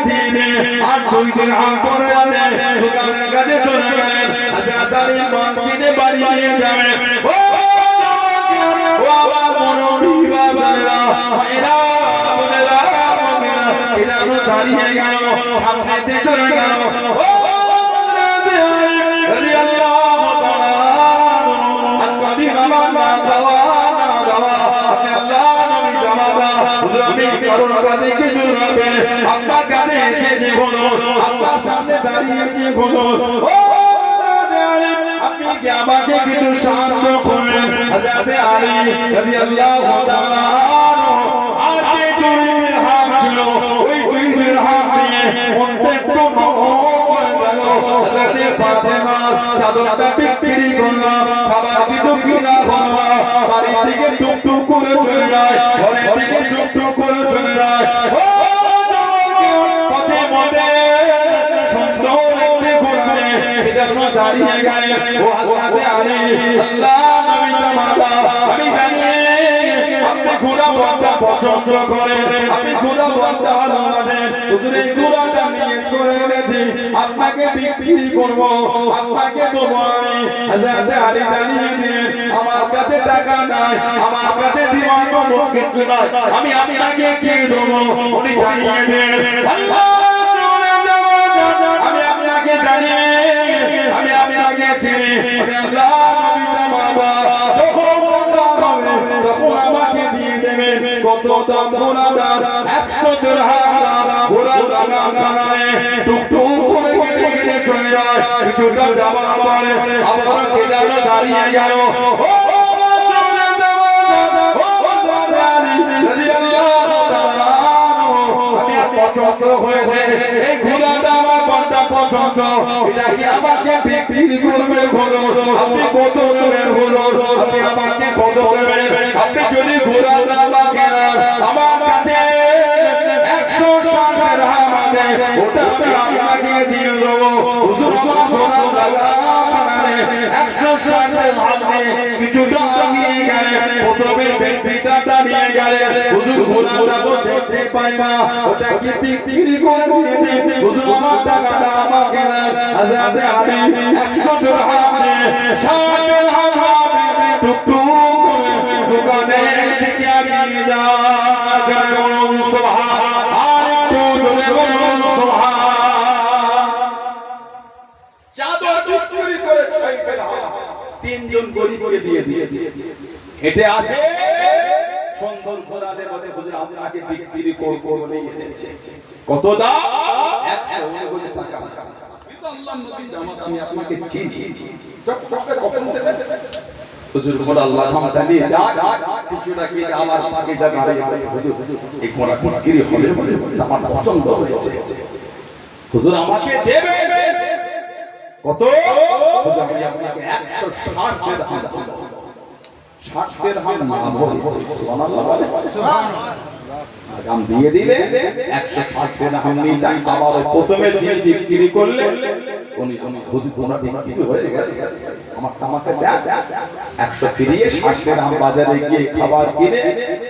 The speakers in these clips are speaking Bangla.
দিয়ে আর 2 দিরহাম পরে আনে দোকানের কাছে চলে গেলেন হযরত আলী মক্কিনে বাড়ি নিয়ে যাবেন ও বাবা মনোরি বাবারা এরা বলেরা মমিনা এরা দাঁড়িয়ে গেল সামনেতে চলে গেল ও হযরত আলী রাদিয়াল্লাহু তাআলা আজকে দিন আমার দাওয়া আল্লাহ নবী জামাতা হুজুর আমি কারণ কাছে কিছু রাখবে আপনার কাছে এসেছি বলো আপনার সামনে দাঁড়িয়েছি বলো ও আপনি কি আমাকে কিছু সাহায্য করবেন হযরত আলী রাদিয়াল্লাহু তাআলা আর যে 2 দিরহাম ছিল ওই 2 দিরহাম দিয়ে প্রত্যেকটা মহল গেল হযরত ফাতেমা চাদরটা বিক্রি করলাম খাবার কিছু কিনা হলো বাড়ি থেকে টুকটুক করে চলে যায় ঘরে থেকে টুকটুক করে চলে যায় ও পথে মনে দাঁড়িয়ে গেলে ও হযরত আলী আল্লাহ নবী জামাতা আমি জানি আপনি ঘোড়া বন্ধা পছন্দ করেন আপনি ঘোড়া বন্ধা ভালোবাসেন হুজুর এই ঘোড়াটা নিয়ে চলে গেছি আপনাকে বিক্রি করব আপনাকে দেব আমি হযরত আলী জানিয়ে দেন আমার কাছে টাকা নাই আমার কাছে দিওয়ান কিছু নাই আমি আপনাকে কি দেব উনি জানিয়ে দেন আল্লাহ আমি আপনাকে জানিয়ে আমি আপনাকে চিনি আল্লাহ নবী জামাতা যখন আমাকে দিয়ে দেবেন কত দাম ঘোড়াটা 100 দিরহাম ঘোড়াটা কানায় টুকটুক করে কেটে চলে যায় কিছুটা যাওয়ার পরে আবার কেদারে দাঁড়িয়ে গেল ও শুনে পছন্দ হয়েছে এই ঘোড়াটা আমার বড়টা পছন্দ এটা কি আমাকে বিক্রি করবে ঘোড়া আপনি কত দেবেন ঘোড়া আপনি আমাকে কত দেবেন আপনি যদি ঘোড়াটা আমাকে আমার কাছে 160 দিরহাম আছে ওটা আমি আপনাকে দিয়ে দেব হুজুর আমার ঘোড়াটা বানালে 160 দিরহাম কিছুটা এগিয়ে গেলে প্রথমে পিটাটা নিয়ে গেলে হুজুর ঘোড়াটা তো দেখতে পাই না ওটা কি বিক্রি করে দিয়েছে হুজুর আমার টাকাটা আমাকে না হযরত আলী 100 দিরহাম 60 দিরহাম টুকটুক করে দোকানের দিকে এগিয়ে যায় বলুন সুবহান আর একটু জোরে বলুন সুবহান চাদর বিক্রি করে 6 দিরহাম তিনজন গরিবকে দিয়ে দিয়েছে হেঁটে আসে সুন্দর ঘোড়াতে বলে হুজুর আপনাকে বিক্রি করব বলে এনেছে কত দাম 100 টাকা কিন্তু আল্লাহর নবী জামাত আমি আপনাকে চিনি চকচকে কখন দেবেন হুজুর ঘোড়া আল্লাহ জামাত নিয়ে যা কিছুটা কি আবার আমাকে যা দাঁড়িয়ে হুজুর এই ঘোড়া বিক্রি হবে আমার পছন্দ হয়েছে হুজুর আমাকে দেবে কত হুজুর আমি আপনাকে 160 দিরহাম 60 দিরহাম নাম বলেছে সুবহানাল্লাহ সুবহানাল্লাহ দাম দিয়ে দিলে 160 দিরহাম নিয়ে যাই আবার প্রথমে যে বিক্রি করলে উনি হুজুর ঘোড়া বিক্রি হয়ে গেছে আমার আমাকে দেন 100 ফিরিয়ে 60 দিরহাম বাজারে গিয়ে খাবার কিনে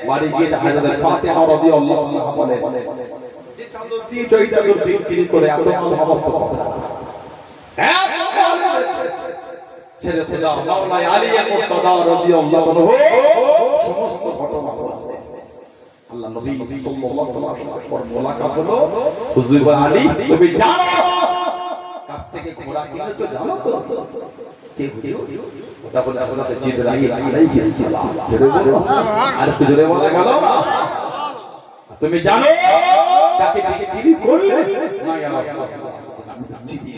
বাড়ি গিয়ে হযরত ফাতেমা রাদিয়াল্লাহু আনহা বলে যে চাদর দিয়ে চৈতা বিক্রি করে এত মহব্বত কথা ছেড়ে ছেড়ে মাওলা আলী মুর্তজা রাদিয়াল্লাহু আনহু সমস্ত ঘটনা বললেন আল্লাহ নবী সাল্লাল্লাহু আলাইহি ওয়াসাল্লাম মোলাকাত হলো হুজুর আলী তুমি জানো কার থেকে ঘোড়া কিনেছো জানো তো কে ওটা বলে হযরত জিবরাইল আলাইহিস সালাম ছেড়ে বলো আর জোরে বলা গেল তুমি জানো তাকে বিক্রি করলে না ইয়া রাসূলুল্লাহ আমি চিনি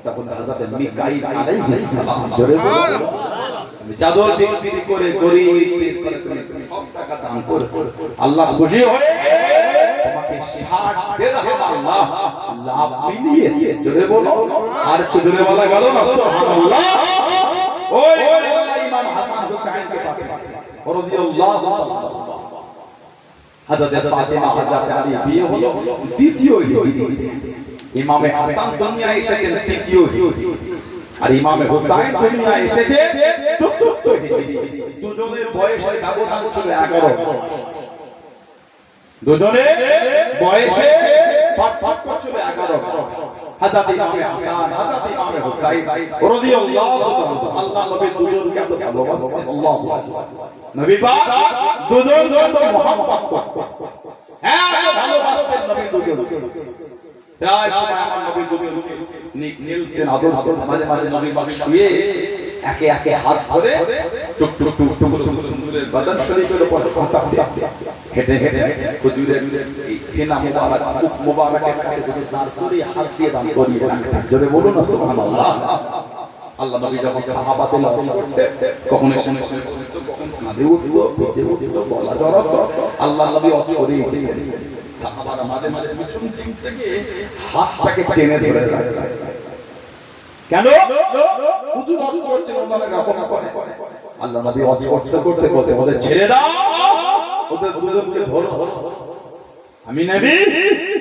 তখন হযরত মিকাইল আলাইহিস সালাম জোরে বলো আমি চাদর বিক্রি করে গরিবদের করে তুমি সব টাকা দান করো আল্লাহ খুশি হয়ে তোমাকে 60 দিরহাম আল্লাহ লাভ মিলিয়েছে জোরে বলো আর একটু জোরে বলা গেল না সুবহানাল্লাহ ওই ইমাম হাসান হুসাইনকে পাঠিয়েছে রাদিয়াল্লাহু তাআলা হযরত ফাতেমা হযরত আলী বিয়ে হলো দ্বিতীয় হিজরি ইমামে হাসান দুনিয়া এসেছেন তৃতীয় হিজরি আর ইমামে হুসাইন দুনিয়া এসেছে চতুর্থ হিজরি দুজনের বয়সে ব্যবধান ছিল 11 দুজনের বয়সে পার্থক্য ছিল 11। হযরত ইমাম হাসান, হযরত ইমাম হুসাইন রাদিয়াল্লাহু তাআলা আল্লাহ নবী দুজনকে এত ভালোবাসতেন। আল্লাহু আকবার। নবী পাক দুজনকে এত মহব্বত করতেন, হ্যাঁ ভালোবাসতেন নবী দুজনকে। প্রায় সময় আমার নবী দুজনকে নিলতেন, আদর করতেন। মাঝে মাঝে নবী পাক শুয়ে একে একে হাত ধরে টুক টুক টুক টুক হুজুরের বদন শরীফের উপর হেঁটে হেঁটে হুজুরের এই সিনা মুবারক মুখ মুবারকের কাছে হুজুর দাঁড় করে হাত দিয়ে দান করিয়ে রাখতেন। জোরে বলুন না সুবহানাল্লাহ। আল্লাহ নবী যখন সাহাবাতে লক্ষ্য করতেন, কখনো শুনে শুনে কখন কাঁদে উঠতো, পেটে উঠতো, গলা জড়াতো, আল্লাহ নবী অত করে যেতেন। সাহাবারা মাঝে মাঝে পিছন দিক থেকে হাতটাকে টেনে ধরে রাখতেন। কেন? হুজুর অজ করছেন, ওনারা রক্ষা করে। আল্লাহ নবী অজ করতে করতে ওদের ছেড়ে দাও, ওদের দুজনকে ধরো। আমি নবী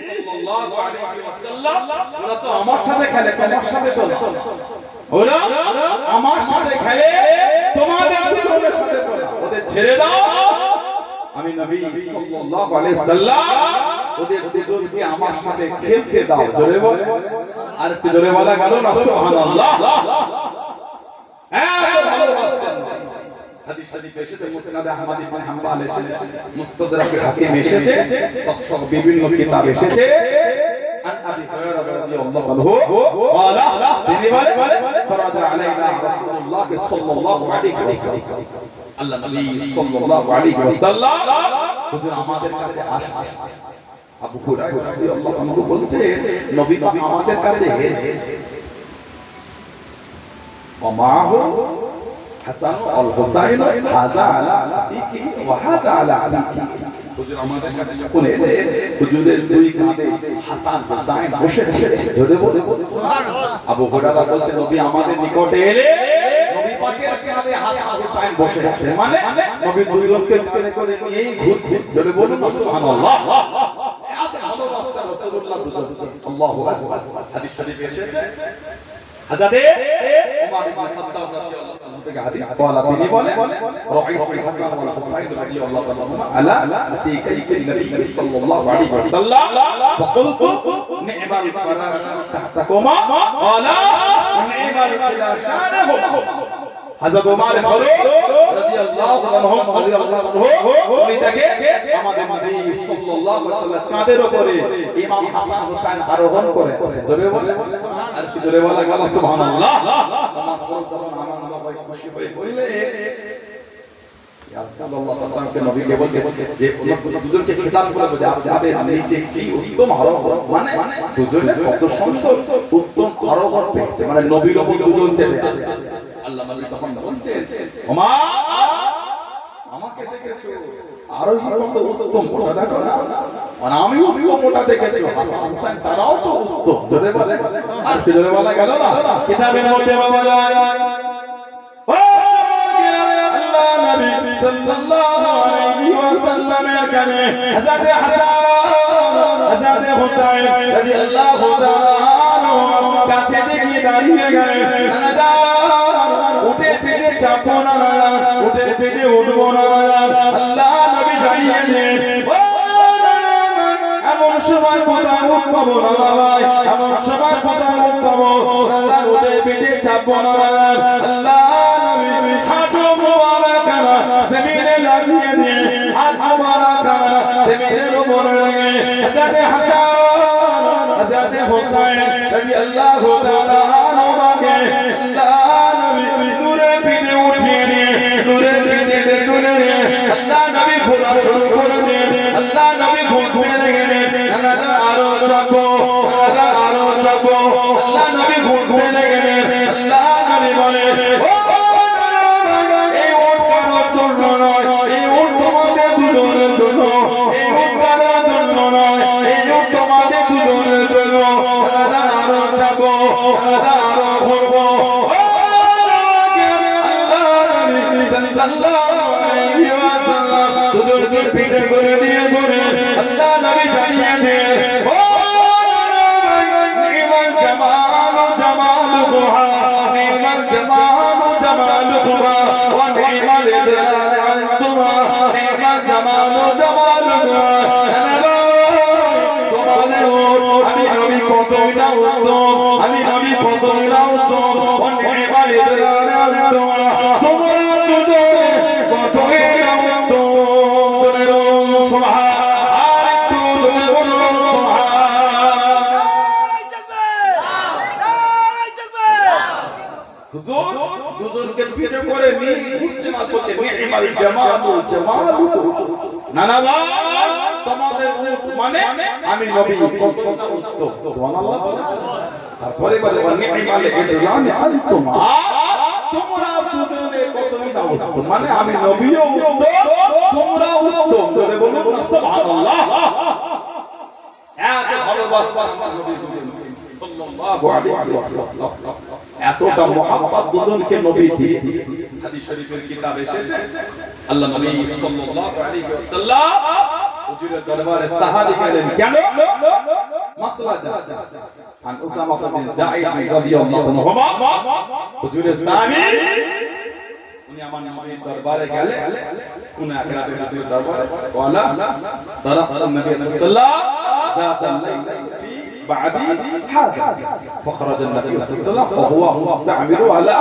সাল্লাল্লাহু আলাইহি ওয়াসাল্লাম, ওরা তো আমার সাথে খেলে, তোমার সাথে চলে। ওরা আমার সাথে খেলে, তোমাদের দুজনের সাথে চলে। ওদের ছেড়ে দাও। আমি নবী সাল্লাল্লাহু আলাইহি ওয়াসাল্লাম, ওদের দুজনকে আমার সাথে খেলতে দাও। জোরে বলে, আর একটু জোরে বলা গেল না সুবহানাল্লাহ। এত ভালোবাসতেন। হাদিস শরীফ এসেছে, মুসনাদ আহমদ ইবনে হাম্বল এসেছে, মুস্তাদরাক হাকিম এসেছে, তৎসব বিভিন্ন কিতাব এসেছে। আন আবি হুরায়রা রাদিয়াল্লাহু আনহু ক্বালা, তিনি বলে ফরাজা আলাইনা রাসূলুল্লাহ সাল্লাল্লাহু আলাইহি ওয়াসাল্লাম, আল্লাহ নবী সাল্লাল্লাহু আলাইহি ওয়াসাল্লাম হুজুর আমাদের কাছে আসেন। আবু হুরায়রা রাদিয়াল্লাহু আনহু বলছে, নবী পাক আমাদের কাছে ওমাহু হাসান আল হুসাইন হাযা আলা আতিকি ওয়া হাযা আলা আতিকি। হুজুর আমাদের কাছে যখন এলে, হুজুরের দুই কাঁধে হাসান হুসাইন বসেছে। জোরে বলে সুবহানাল্লাহ। আবু হুরায়রা বলছে, নবী আমাদের নিকটে এলে নবী পাকের কাঁধে হাসান হুসাইন বসে আছে, মানে নবী দুইজনকে টেনে করে নিয়েই ঘুরছে। জোরে বলুন সুবহানাল্লাহ। এত ভালোবাসতেন রাসূলুল্লাহ দুজনকে। আল্লাহু আকবার। হাদিস শরীফে এসেছে, হযরত ওমর ইবনে খাত্তাব রাদিয়াল্লাহু আনহু থেকে হাদিস, ক্বালা, তিনি বলেন রাআইতুল হাসান ওয়াল হুসাইন রাদিয়াল্লাহু আনহুমা আলা আতিকাইল নবী সাল্লাল্লাহু আলাইহি ওয়াসাল্লাম ওয়া কুলতু নি'মাল ফরাশ তাহতাকুমা ক্বালা নি'মাল ফিলাশানহুম। হযরত ওমর ফারুক রাদিয়াল্লাহু আনহু উনি থেকে আমাদের নবী সাল্লাল্লাহু আলাইহি ওয়াসাল্লাম কাঁধের উপরে ইমাম হাসান হুসাইন আরোহণ করে। জোরে বলে, আর কি জোরে বলা গেল সুবহানাল্লাহ। ওমর ফারুক তখন আমার নবী খুশি হয়ে বললে, ইয়া রাসূলুল্লাহ সাল্লাল্লাহু আলাইহি ওয়াসাল্লাম নবীকে বলছে যে দুজনকে খেতাব করে বলে, আপনাদের নিচে কি উত্তম আরোহণ, মানে দুজনে কত সুন্দর উত্তম আরোহণ পেয়েছে, মানে নবীর উপর দুজন চেপে আছে। আল্লাহ নবী তখন বলছে, ওমর আমাকে দেখেছো আরোহী কত উত্তম, ওটা দেখো না, মানে আমিও মোটা দেখেছি, হাসান হুসাইন তারাও তো উত্তম। জোরে বলে, আর কি জোরে বলা গেল না। কিতাবের মধ্যে বলা যায়, ও আল্লাহ নবী সাল্লাল্লাহু আলাইহি ওয়াসাল্লামের কানে হযরত হাসান হযরত হুসাইন রাদিয়াল্লাহু তাআলা আনহু কাছে দেখে দাঁড়িয়ে গেলেন। উঠে পেটে চাপো না, উঠে পেটে উঠবো না, আল্লাহ নবী জানিয়ে দেন। এমন সময় কোথায় উঠবো না ভাই, এমন সময় কোথায় উঠবো, আল্লাহ উঠে পেটে চাপো না, আল্লাহ নবী হাঁটু মুবারক জমিনে লাগিয়ে দিয়ে, হাত মুবারক জমিনের উপরে হযরত হাসান হযরত হুসাইন রাদিয়াল্লাহু তাআলা আনহুকে আল্লাহ নবী নূরে পিঠে উঠিয়ে নিয়ে, নূরে পিঠে তুলে নিয়ে আল্লাহ নবী ঘোরা শুরু করে দেন। আল্লাহ নবী ঘুরতে লাগলেন, আরো চাপো, আরো চাপো, আল্লাহ নবী ঘুরতে লাগলেন। আল্লাহ নবী বলে, ও এই উট কারোর জন্য নয়, এই উট তোমাদের দুজনের জন্য, এই উট কারোর জন্য নয়, এই উট তোমাদের দুজনের জন্য। আরো চাপো, আরো ঘুরবো। সাল্লাল্লাহু আলাইহি ওয়াসাল্লাম হুজুরকে পিঠে করে দিয়ে ধরে আল্লাহ নবী জানিয়ে দেন, ও নিমান জামাল জামাল দুহা, নিমান জামাল জামাল দুহা, ওয়া নিমান ইদলাল আনতুমা, নিমান জামাল জামাল দুহা। তোমাদের কতই না উত্তম, আমি নবী কতই না উত্তম, অন্যের বাড়িতে না উত্তম, তোমরা দুজনে কতই না উত্তম। জোরে বলুন সুবহান, আর একটু জোরে বলুন সুবহান। হুজুর দুজনকে পিঠে করে নিয়ে ঘুরছে না, করছে নি'মাল জামালু জামালু। না না ভাই, তোমাদের মানে আমি নবী কত না উত্তম। সুবহানাল্লাহ। তারপরে বলে নি'মাল ইদলাম আনতুম, তোমরা দুজনে কতই না উত্তম, মানে আমি নবীও উত্তম, তোমরাও উত্তম। জোরে বলুন সুবহানাল্লাহ। এত ভালোবাসা নবী সাল্লাল্লাহু আলাইহি ওয়াসাল্লাম, এতটা মুহাব্বত দুজনকে নবী দিয়ে। হাদিস শরীফের কিতাব এসেছে আল্লাহ নবী সাল্লাল্লাহু আলাইহি ওয়াসাল্লাম হুজুরের দরবারে সাহাবী গেলেন, কেন? মাসলা জানতে। আন উসামা বিন যায়েদ রাদিয়াল্লাহু আনহু, হুজুরের সাহাবী, উনি আমার নবীর দরবারে গেলে, উনি আকরাতে হুজুরের দরবারে ওয়ালা তারাফা নবী সাল্লাল্লাহু যাতাল লাইল ফি بعدي حاجة، فخرج النبي صلى الله عليه وسلم وهو مستعمل على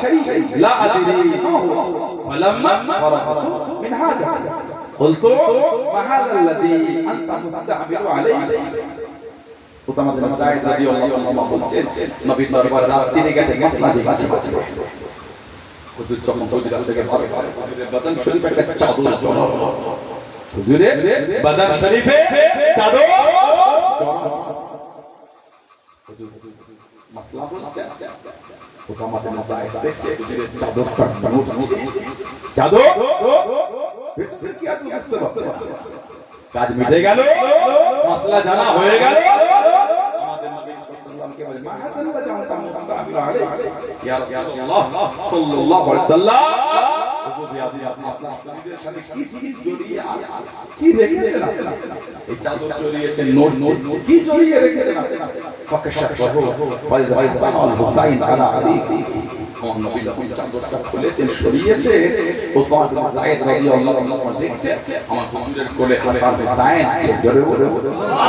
شيء لا أدري ما هو، فلما فرغت من هذا قلت ما هذا الذي أنت مستعمل عليه؟ উসামা বিন যায়েদ রাদিয়াল্লাহু আনহু বলছেন, নবীর দরবারে রাত 3 গেছে মাসলা জিজ্ঞাসা করছে। হুজুর যখন হুজুর থেকে ভাবে হুজুরের বদন শরীফে একটা চাদর জড়ানো, হুজুরের বদন শরীফে চাদর জড়ানো। মাসলা বলছে, উসামা বিন যায়েদ দেখছে হুজুরের চাদরটা টাঙানো, চাদর কি আছে বুঝতে পারছে, কাজ মিটে গেল, মাসলা জানা হয়ে গেল। আমাদের নবী সাল্লাল্লাহু আলাইহি ওয়াসাল্লামকে বলে, মা হাদাল্লা জানতা মুস্তামিল আলাইহি ইয়া রাসূলুল্লাহ সাল্লাল্লাহু আলাইহি ওয়াসাল্লাম, হুজুর আপনার শরীরের সাথে কি জিনিস জড়িয়ে আছে, কি রেখেছেন আপনারা? এই চাদর জড়িয়েছেন, নোট কি জড়িয়ে রেখেছেন আপনারা? ফাকাশাফাহু ফাইজাল হুসাইন আলা আলী। আমার নবী যখন চাদরটা খুলেছেন, সরিয়েছে, উসামা বিন যায়েদ রাদিয়াল্লাহু আনহু দেখছে আমার হুজুরের কোলে হাসান হুসাইন আছে। জোরে বলে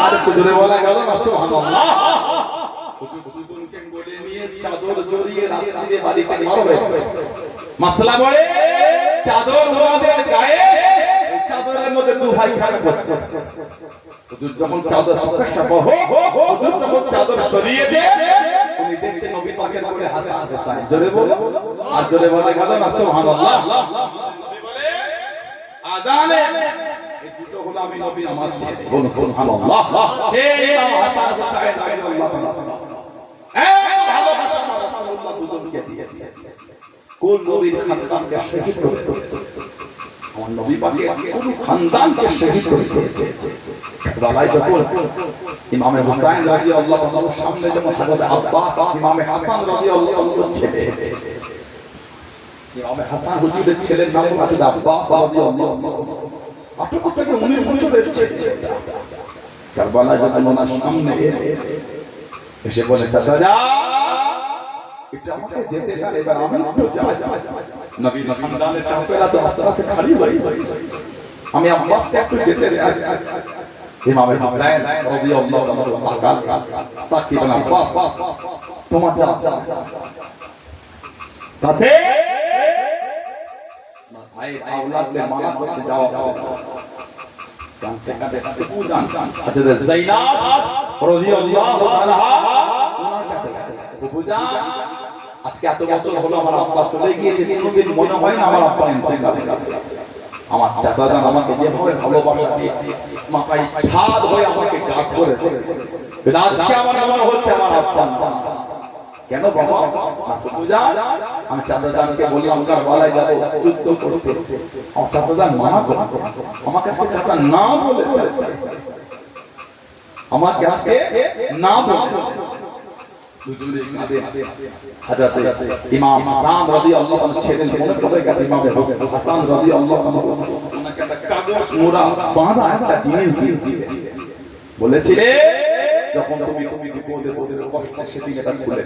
আর একটু জোরে বলা গেল না সুবহানাল্লাহ। হুজুর দুজনকে কোলে নিয়ে চাদর জড়িয়ে রাত্রিরে বাড়িতে ঘর হয়ে মাসলা বলে, চাদর ওনাদের গায়ে, এই চাদরের মধ্যে দু ভাই খারাপ করছে। হুজুর যখন চাদর ফাকাশাফাহু, হুজুর যখন চাদর সরিয়েছে, উনি দেখছেন নবী পাকের কোলে হাসান হুসাইন। জোরে বলো আর জোরে বলা গেল না সুবহানাল্লাহ। নবী বলে আযানে এই দুটো হলো আমি নবী আমার ছেলে, বলুন সুবহানাল্লাহ। সেই ইমাম হাসান হুসাইন রাদিয়াল্লাহু তাআলা এক ভালোবাসা রাসূলুল্লাহ দুজনকে দিয়েছে। কোন নবীর খানদানকে শহীদ করে দিয়েছে? আমার নবী পাকের কোন খানদানকে শহীদ করে দিয়েছে? কারবালায় যখন ইমাম হুসাইন রাদিয়াল্লাহু তাআলার সামনে যখন হযরত আব্বাস ইমাম হাসান রাদিয়াল্লাহু আনহু ছেলে, ইমাম হাসান হুজুরের ছেলের নাম হযরত আব্বাস রাদিয়াল্লাহু আনহু, 18 থেকে 19 বছরের ছেলে। কারবালায় যখন ওনার সামনে এসে বলে, চাচা যা এটা আমাকে যেতে দাও, এবার আমি একটু যা নবীর খানদানের কাফেলা তো আস্তে আস্তে খালি হয়ে যাচ্ছে, আমি আব্বাসকে একটু যেতে দাও। ইমাম হুসাইন রাদিয়াল্লাহু আনহু তাকিয়ে আব্বাস তোমার কাছে ভাই আওলাদদের মানা করতে যাও। জানতে কাছে পূজান হযরত যায়নাব রাদিয়াল্লাহু আনহা ওনার কাছে পূজান, আজকে এত বছর হলো আমার আব্বা চলে গিয়েছে, কোনোদিন মনে হয় না আমার আব্বা ইন্তেকাল করেছে। আমার চাচা জান আমাকে যেভাবে ভালোবাসা দিয়ে মাথায় ছাদ হয়ে আমাকে ডাক করে, আজকে আমার মনে হচ্ছে আমার আব্বা না। কেন বাবা? আমি চাচা জানকে বললাম কারবালায় যাবো যুদ্ধ করতে, আমার চাচা জান মানা করে আমাকে আজকে চাচা না বলেছে, আমাকে আজকে না বলেছে। দুজনে কাঁদে। হযরত ইমাম হাসান রাদিয়াল্লাহু আনহু ছেলে মনে পড়ে গেছে, ইমাম হাসান রাদিয়াল্লাহু আনহু ওনাকে একটা কাগজ মোড়া বাঁধা একটা জিনিস দিয়েছে, বলেছিলে যখন তুমি বিপদে কষ্টে সেদিন এটা খুলে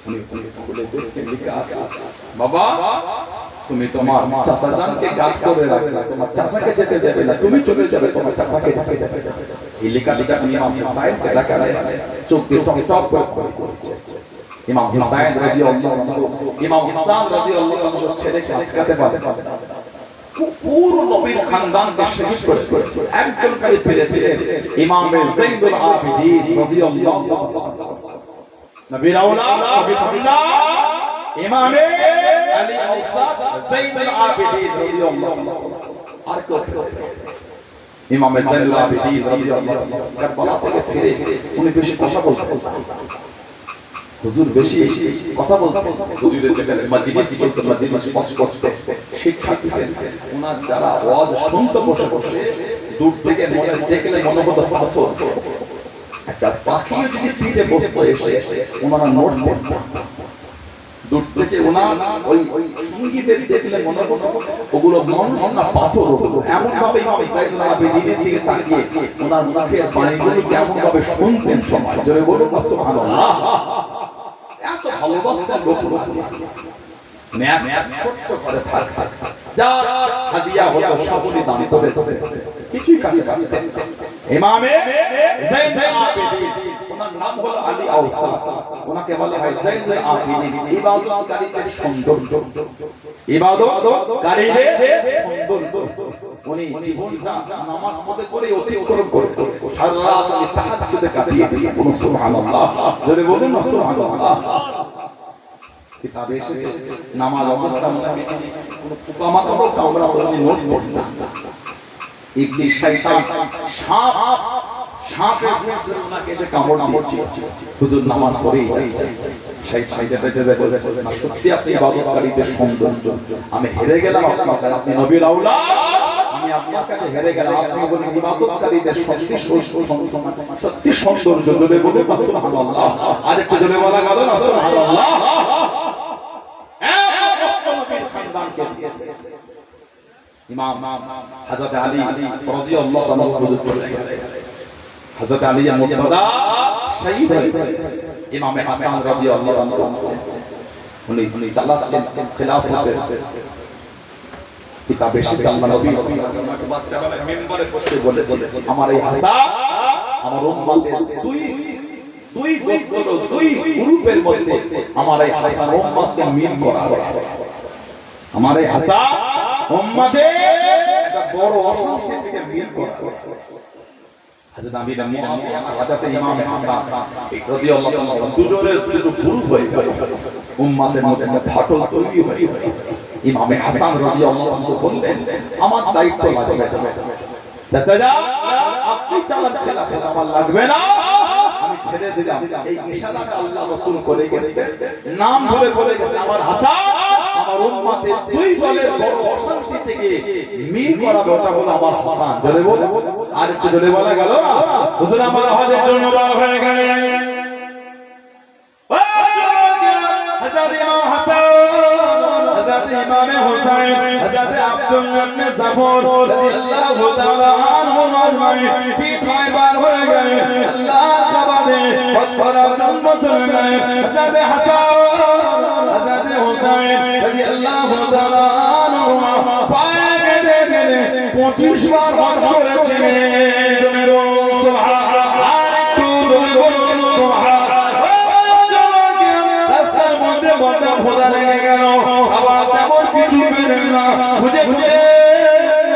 উনি খুলে দেখছেন লিখে আছে, বাবা তুমি তোমার চাচা জানকে গাদ করে রাখলে, তোমার চাচাকে যেতে দেবে না, তুমি চলে যাবে, তোমার চাচাকে যেতে দেবে না। এই লেখাটা ইমাম হুসাইন দেখা যায় চোখ দিয়ে টপ টপ করে পড়ছে। ইমাম হুসাইন রাদিয়াল্লাহু আনহু ইমাম হাসান রাদিয়াল্লাহু আনহু ছেড়ে আটকাতে পারে পুরো নবীর খানদানকে শহীদ করেছে। একজন খালি ফিরেছে ইমাম যাইনুল আবিদিন রাদিয়াল্লাহু আনহু, নবীর আওলাদ নবী খালিলা ইমাম আলী আওসাদ যাইনুল আবিদিন রাদিয়াল্লাহু আনহু। আর কেউ ইমাম যাইনুল আবিদিন রাদিয়াল্লাহু আনহু কারবালা থেকে ফিরে উনি বেশি কথা বলতেন, হুজুর বেশি কথা বলতেন। হুজুরের যেখানে মজলিস বসে মজলিস পছপছতে শিক্ষা দিতেন, ওনার যারা ওয়াজ শুনতে বসে বসে দূর থেকে মনে দেখলে মনে হতো পাথর। একটা পাখিও যদি পিঠে বসতো এসে ওনারা নোট পড়তেন, দূর থেকে ওনার ওই সঙ্গীদের দেখলে মনে হতো ওগুলো মানুষ না পাথর। এমন ভাবে ইমাম যাইনুল আবিদিনের দিকে তাকিয়ে ওনার মুখের বাণীগুলো কেমন ভাবে শুনতেন সমাজ জোরে বলুন সুবহানাল্লাহ। এত ভালোবাসতেন লোক ছোট্ট করে থাক যা হাদিয়া হতো সবই দান করে কিছুই কাছে কাছে। ইমামে যাইনুল আবিদিন ওনার নাম হলো আলী আওসাদ, ওনাকে বলা হয় যাইনুল আবিদিন। ইবাদতকারীদের সৌন্দর্য, ইবাদতকারীদের সৌন্দর্য। উনি জীবনটা নামাজ পড়ে করে অতিক্রম করতেন, সারা রাত উনি তাহাজ্জুদে কাটিয়ে দিতেন। বলুন সুবহানাল্লাহ, জোরে বলুন সুবহানাল্লাহ। কিতাবে এসেছে নামাজ অবস্থায় কোনো পোকামাকড় কামড়া পড়লে নোট পড়তেন না। ইবলিস শয়তান সাপের জন্য ওনাকে এসে কামড় দিচ্ছে। হুজুর নামাজ পড়েই শয়তান না সত্যি আপনি ইবাদতকারীদের সৌন্দর্য, আমি হেরে গেলাম আপনার কাছে, আপনি নবীর আওলাদ, আমি আপনার কাছে হেরে গেলাম। আপনি বলেন ইবাদতকারীদের সত্যি সত্যি সৌন্দর্য, জোরে বলুন সুবহানাল্লাহ। আর একটু জোরে বলা গেল না সুবহানাল্লাহ। এত কষ্ট নবীর খানদানকে দিয়েছে। ইমাম হযরত আলী রাদিয়াল্লাহু তাআলা হুজুর চলে গেলেন। হযরত আলী মুর্তদা শহীদ হলেন। ইমাম হাসান রাদিয়াল্লাহু আনহু উনি চালাচ্ছেন খেলাফতের কিতাবে এসেছে। আল্লাহ নবী সাল্লাল্লাহু আলাইহি ওয়াসাল্লাম বাচ্চাবেলায় মিম্বরে বসে বলেছিলেন, আমার এই হাসান আমার উম্মতের দুই গোত্র দুই গ্রুপের মধ্যে আমার এই হাসান উম্মতকে মিল করা, আমার এই হাসান উম্মতের একটা বড় অসংখ্য থেকে মিল করা। হযরত আমির মুআবিয়া হযরত ইমাম হাসান রাদিয়াল্লাহু তাআলা দুজনের দুটো গ্রুপ হয়ে গেল, উম্মতের মধ্যে একটা ফাটল তৈরি হয়ে গেল। ইমাম হাসান রাদিয়াল্লাহু তাআলা বললেন, আমার দায়িত্ব লাগবে, চাচা আপনি চালান খেলাফত আমার লাগবে না, আমি ছেড়ে দিলাম। এই ইশারাটা আল্লাহ রাসূল করে গেছেন, নাম ধরে বলে গেছে আমার হাসান আমার উম্মতের দুই দলের বড় অশান্তি থেকে মিল করাবে, ওটা হলো আমার হাসান। জোরে বলে আর একটু জোরে বলা গেল না হুজুর আমার হজের জন্য বার হয়ে গেলেন। হযরত ইমাম হাসান, হযরত ইমাম হুসাইন, হযরত আব্দুল্লাহ ইবনে জাফর রাদিয়াল্লাহু তাআলা আনহু আজমাইন তিন ভাই বার হয়ে গেলেন। আল্লাহ কাবাদে হজ করার জন্য চলে গেলেন। হযরত হাসান, হযরত হুসাইন রাদিয়াল্লাহু তাআলা আনহু পায়ে গেলে গেলে 25 বার হজ করেছিলেন। জোরে বলুন সুবহানাল্লাহ, আর একটু জোরে বলুন সুবহানাল্লাহ। রাস্তার মধ্যে বন্ধ খোদা লেগে গেল, আবার তেমন কিছু পেলেন না, খুঁজে খুঁজে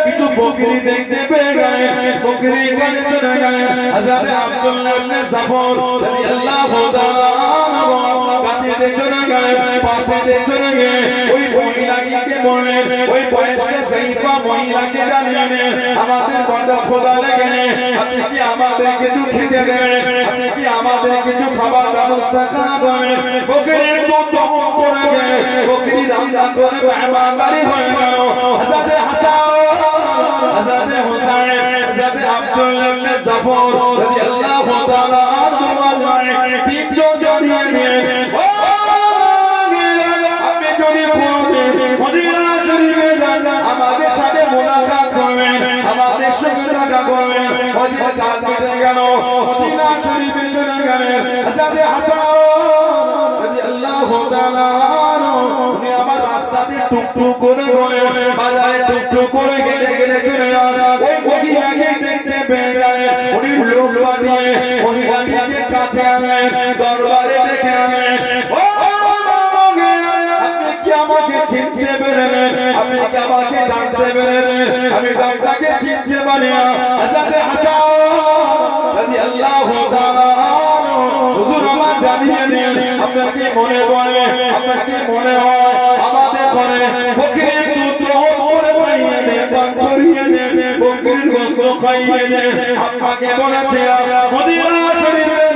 কিছু বকরি দেখতে পেয়ে গেলেন, বকরি কানে চলে গেলেন। হযরত আব্দুল্লাহ ইবনে জাফর রাদিয়াল্লাহু তাআলা আনহু কাছে চলে গেলেন, পাশে চলে গিয়ে ওই মহিলাকে বললেন, ওই বয়স্ক সাইফা মহিলাকে জানিয়ে আমাদের বন্ধ খোদা লেগে নেই, আপনি কি আমাদের কিছু খেতে দেবেন, আপনি কি আমাদের কিছু খাবার ব্যবস্থা করবেন। বকরির দুধ দমন করে গেলে বকরি রান্না করে মেহমান বাড়ি হয়ে গেল। হযরত হাসান, হযরত হুসাইন, হযরত আব্দুল্লাহ ইবনে জাফর রাদিয়াল্লাহু তাআলা আনহু আজমাইন তিনজন জড়িয়ে নিয়ে আপনি যদি মদিনা শরীফে যান আমাদের সাথে মুলাকাত করবেন, আমাদের সঙ্গে দেখা করবেন। হযরত কাল কেটে গেল, মদিনা শরীফে চলে গেলেন। হযরত হাসান রাদিয়াল্লাহু তাআলা আনহু উনি আমার রাস্তাতে টুকটুক করে বলে বাজারে টুকটুক করে গেলে গেলে চলে যান। ওই মহিলাকে দেখতে পেয়ে গেলেন, উনি তলোয়া নিয়ে মহিলাটিকে কাছে আনলেন, দরবারে ডেকে আনলেন। ও আপনি কি আমাকে চিনতে পেরেছেন? আপনি কি আমাকে জানতে পেরেছেন? আমি দামটাকে চিনতে পারি না। হযরত হাসান রাদিয়াল্লাহু তাআলা হুজুর আমার জানিয়ে দিন, আপনাকে মনে পড়ে, আপনাকে মনে হয় আমাদের ঘরে বকরির দুধ করে খাইয়ে দেন, পান করিয়ে দেন, বকরির গোশত খাইয়ে দেন। আপনাকে বলেছে মদিনা শরীফে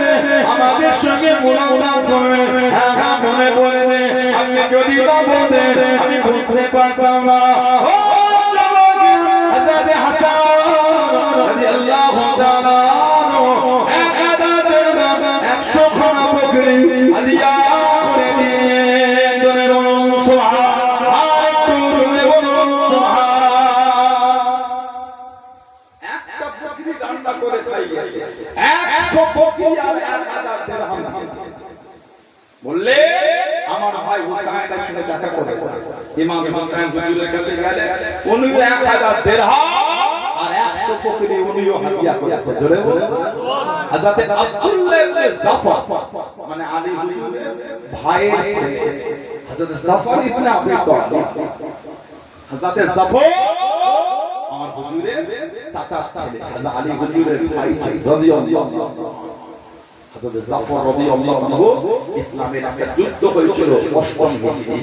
আমাদের সঙ্গে মুলাকাত করবেন। হ্যাঁ মনে পড়বে। আপনি যদি না বলতেন আমি বুঝতে পারতাম না। ও হযরত হাসান রাদিয়াল্লাহু তাআলা 100 খানা বকরি হাদিয়া করে দিলেন। জোরে বলুন সুবহান, জোরে বলুন সুবহান। একটা বকরি রান্না করে খাইয়েছে, 100 বকরি আর 1000 দিরহাম দিয়েছে। বললে আমার ভাই হুসাইনের সঙ্গে দেখা করে ইমাম হুসাইন হুজুরের কাছে গেলে উনি 1000 দিরহাম আর 100 বকরি উনিও হাদিয়া করেছে। জোরে বলুন হযরত আব্দুল্লাহ ইবনে জাফর মানে আলী হুজুরের ভাইয়ের ছেলে হযরত জাফর ইবনে আবি তালিব। হযরত জাফর আমার হুজুরের চাচার ছেলে, হযরত আলী হুজুরের ভাই ছিল রাদিয়াল্লাহু। হযরত জাফর রাদিয়াল্লাহু আনহু ইসলামের একটা যুদ্ধ হয়েছিল 8ম হিজরি,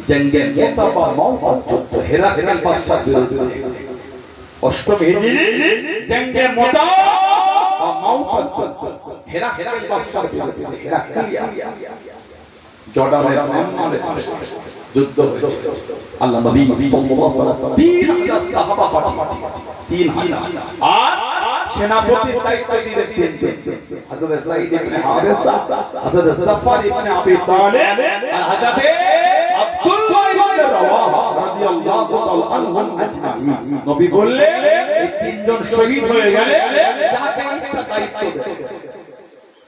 জঙ্গে মুতা বা মাউত যুদ্ধ, হেরাকেল বাদশার বিরুদ্ধে। 8ম হিজরি জঙ্গে মুতা বা মাউত যুদ্ধ, হেরাকেল বাদশার বিরুদ্ধে। হেরাক্লিয়াস জর্ডানের আম্মানে যুদ্ধ হয়েছিল। আল্লাহ নবী সাল্লাল্লাহু আলাইহি ওয়াসাল্লাম 3000 সাহাবা পাঠিয়েছেন, 3000 আর সেনাপতির দায়িত্ব দিলেন হযরত যায়েদ ইবনে হারেসা, হযরত জাফর ইবনে আবি তালিব আর হযরত আব্দুল্লাহ ইবনে রাওয়াহা রাদিয়াল্লাহু তাআলা আনহুম আজমাইন। নবী বললেন এই তিনজন শহীদ হয়ে গেলে যাকে ইচ্ছা দায়িত্ব দেন।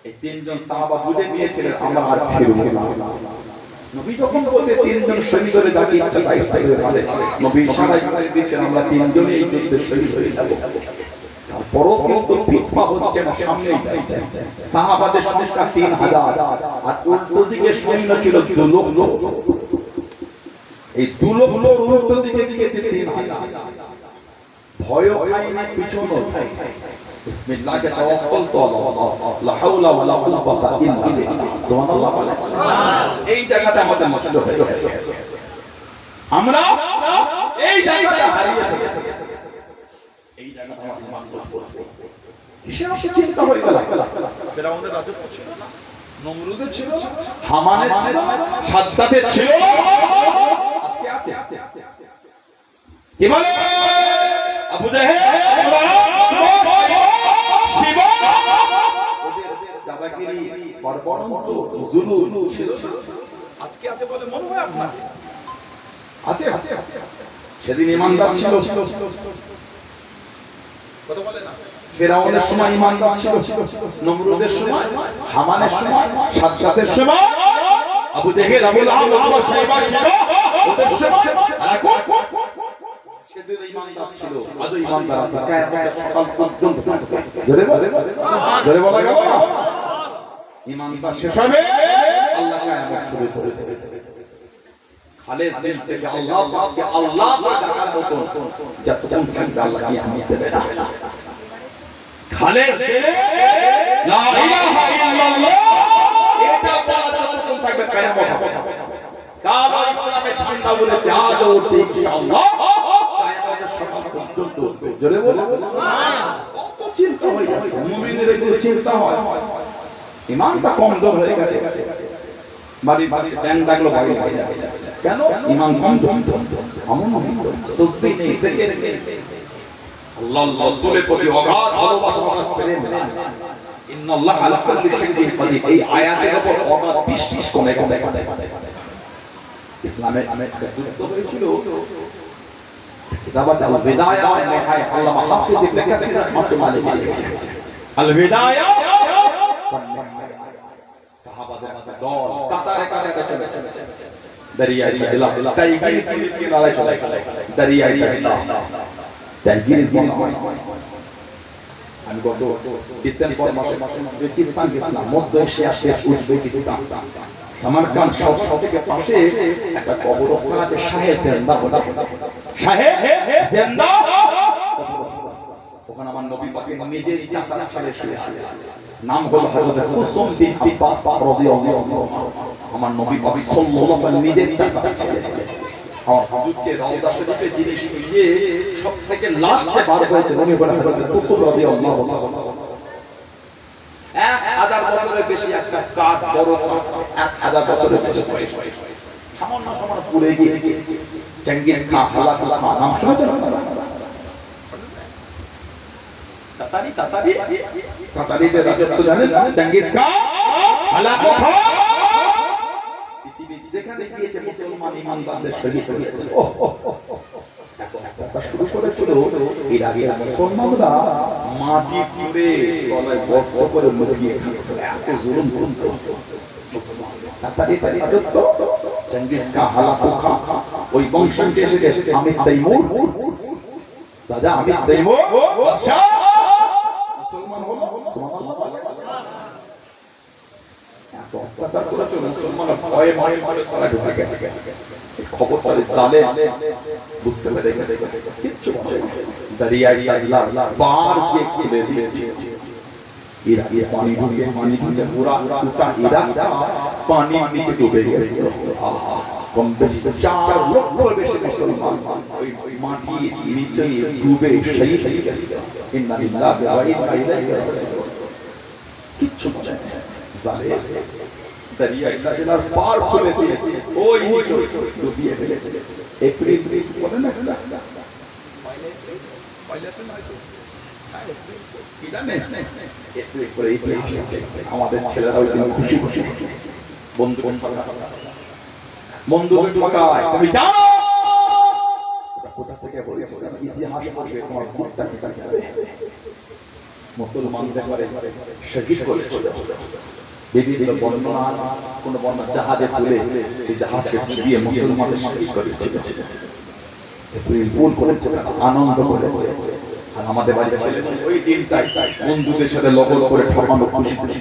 এই তিনজন সাহাবা বুঝে নিয়েছিলেন আমরা আর ফিরব না। নবী যখন বলতে তিনজন শহীদ হয়ে যাকে ইচ্ছা দায়িত্ব দেন, নবী ইশারা করে দিচ্ছেন আমরা তিনজনই এই যুদ্ধে শহীদ হয়ে যাব। তারপরও কিন্তু পিছপা হচ্ছে না, সামনেই যাচ্ছে। সাহাবাদের সংখ্যা 3000 আর উল্টো দিকে সৈন্য ছিল 2 লক্ষ। এই 2 লক্ষ উল্টো দিকে দিয়েছে 3000। ভয় খায়নি, পিছনও খায়নি। বিসমিল্লাহি তাওয়াক্কালতু আলাল্লাহ, লা হাওলা ওয়ালা কুওয়াতা ইল্লা বিল্লাহ। সুবহানাল্লাহ। এই জায়গাটা আমাদের নষ্ট হয়ে গেছে, আমরা এই জায়গাটা হারিয়ে ফেলেছি। এই জায়গাটা আমাদের মান করতে কিসের চিন্তা হয়ে গেল? ফেরাউনের রাজত্ব ছিল না, নমরুদের ছিল না, হামানের ছিল না, সাদ্দাতের ছিল না, আজকে আছে। কি বলে আবু জাহেল, শিবা, ওদের দাদাগিরি, বর্বরন্ত, জুলুম ছিল। আজকে আছে বলে মনে হয় আপনার? আছে। সেদিন ইমানদার ছিল, কথা বলে না। ফেরাউনের সময় ইমানদার ছিল, নমরুদের সময়, হামানের সময়, সাদ্দাতের সময়, আবু জাহেল, আবু লাহাব, আবু সাইবা, শিবা, ওদের সময় এখন সেদিন ইমানদার ছিল, আজও ইমানদার আছে। কিয়ামতের সকাল পর্যন্ত জোরে বলা গেল না? ইমানদার শেষ হবে, আল্লাহ কিয়ামত শুরু করে দেবে। খালেস দিল থেকে আল্লাহ পাককে আল্লাহকে দেখার মতো যতক্ষণ থাকবে আল্লাহ কিয়ামত দেবে না। খালেস দিলে লা ইলাহা ইল্লাল্লাহ এটা বলা যতক্ষণ থাকবে কিয়ামত হবে। কাবা ইসলামে ঝান্ডা বলে জাহাজ উঠছে ইনশাআল্লাহ কিয়ামতের সকাল পর্যন্ত। জোরে বলো সুবহানাল্লাহ। কত চিন্তা হয়ে যাচ্ছে, মুমিনের এগুলো চিন্তা হয়, ঈমানটা কমজোর হয়ে গেছে। বাড়ি ব্যাংক ডাকলো বাড়ি হয়ে যাচ্ছে, কেন? ঈমান কমজোর। আমন তাসবিহ নেই, জিকির নেই, আল্লাহ রাসূলের প্রতি অগাধ ভালোবাসা প্রেম নাই। ইন্নাল্লাহ আলা কুল্লি শাইইন কাদির, এই আয়াতের উপর অগাধ বিশ্বাস কমে গেছে। ইসলামের একটা যুদ্ধ হয়েছিল, কিতাব আছে আল বিদায়া ওয়া নিহায়া, আল্লামা হাফিজ ইবনে কাসির রাহমাতুল্লাহ আলাইহি লিখেছেন আল বিদায়া ওয়া নিহায়া। সাহাবাদের দল কাতারে কাতারে চলে দরিয়াই জেলা টাইগ্রিস নদীর কিনারে চলে দরিয়াই জেলা টাইগ্রিস আমি গত ডিসেম্বর মাসে উজবেকিস্তান গেছিলাম, মধ্য এশিয়ার দেশ উজবেকিস্তান। সামারকান্দ শহর থেকে পাশে একটা কবরস্থান আছে, শাহে জিন্দা বলে। শাহে জিন্দা ওখানে আমার নবী পাকের নিজের চাচা ছেলে শুয়ে আছে, নাম হলো হযরত কুসুম বিন আব্বাস রাদিয়াল্লাহু আনহু। আমার নবী পাক সাল্লাল্লাহু আলাইহি ওয়াসাল্লাম নিজের চাচা ছেলে। আর হুজুরকে রওজা শরীফে যিনি শুয়ে সবথেকে লাস্টে বার হয়েছে উনি হলেন হযরত কুসুম রাদিয়াল্লাহু আনহু। 1000 বছরের বেশি একটা কাঠ, বড় কাঠ, 1000 বছরের বেশি বয়স। সামান্য সামান্য পুড়ে গিয়েছে। চেঙ্গিস খান, হালাকু খান নাম শুনেছেন? তাতারিদের রাজত্ব জানেন না? চেঙ্গিস খান, হালাকু খান পৃথিবীর যেখানে গিয়েছে মুসলমান ইমানদারদের শহীদ করেছে। তা শুরু করেছিল ইরাকের মুসলমানরা মাটি পুড়ে গলায় গর্ত করে লুকিয়ে থাকতো, এত জুলুম করতো মুসলমান। চেঙ্গিস খান, হালাকু খান ওই বংশকে এসে আমির তৈমুর, রাজা আমির তৈমুর বাদশা মুসলমান হলো। এত অত্যাচার করেছে মুসলমানরা ভয়ে ভয়ে ভয়ে তারা ঢুকে গেছে। খবর পালে জালেম বুঝতে পেরে গেছে, কিচ্ছু বলে না। দরিয়ায় তাজলা পার গিয়ে খুলে দিয়েছে। ইরাকে পানি ঢুকে পুরা গোটা ইরাক পানির নিচে ডুবে গেছে। আহা, কম বেশি 4 লক্ষের বেশি মুসলমান ওই মাটির নিচে ডুবে শহীদ হয়ে গেছে। ইন্না লিল্লাহি ওয়া ইন্না ইলাইহি রাজিউন। কিচ্ছু বলে না। জালেম দরিয়ায় তাজলার পার খুলে দিয়ে ওই নিচে ডুবিয়ে ফেলেছে। এপ্রিল বলে না, আমাদের ছেলেরা ওই দিন খুশি খুশি বন্ধুকে ঠকায়। তুমি জানো কোথা থেকে বলেছে? ইতিহাস পড়বে তোমার বুকটা কেটে যাবে। মুসলমানদের শহীদ করেছিল। বিভিন্ন বর্ণনা আছে, কোন বর্ণনা জাহাজে তুলে সেই জাহাজকে ডুবিয়ে মুসলমানদের শহীদ করেছিল। ভুল করেছে, আনন্দ করেছে। আর আমাদের বাড়িতে ছেলে ওই দিনটাই বন্ধুদের সাথে লগন করে ঠকানো খুশি খুশি।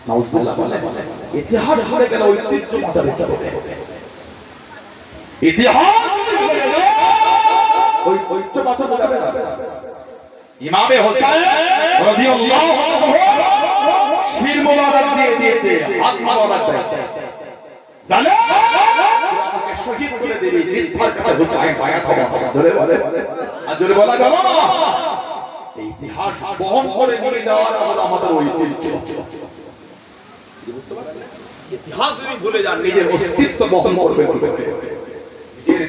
নাউজুবিল্লাহ বলে ইতিহাস ভুলে গেল, ঐতিহ্য বাঁচাতে হবে। ইতিহাস ভুলে গেল, ওই ঐতিহ্য বাঁচাতে যাবে না। ইমামে হোসেন রাদিয়াল্লাহু আনহু শির মোবারক দিয়ে দিয়েছে, হাত মোবারক দেয়। জালেম আমাকে শহীদ করে দেবে, মিথ্যার কাছে হোসেন বায়াত হবে। জোরে বলে, আর জোরে বলা গেল না। এই ইতিহাস বহন করে নিয়ে যাওয়ার আমাদের ঐতিহ্য। বুঝতে পারছেন? ইতিহাস যদি ভুলে যান, নিজের অস্তিত্ব বহন করবে, নিজের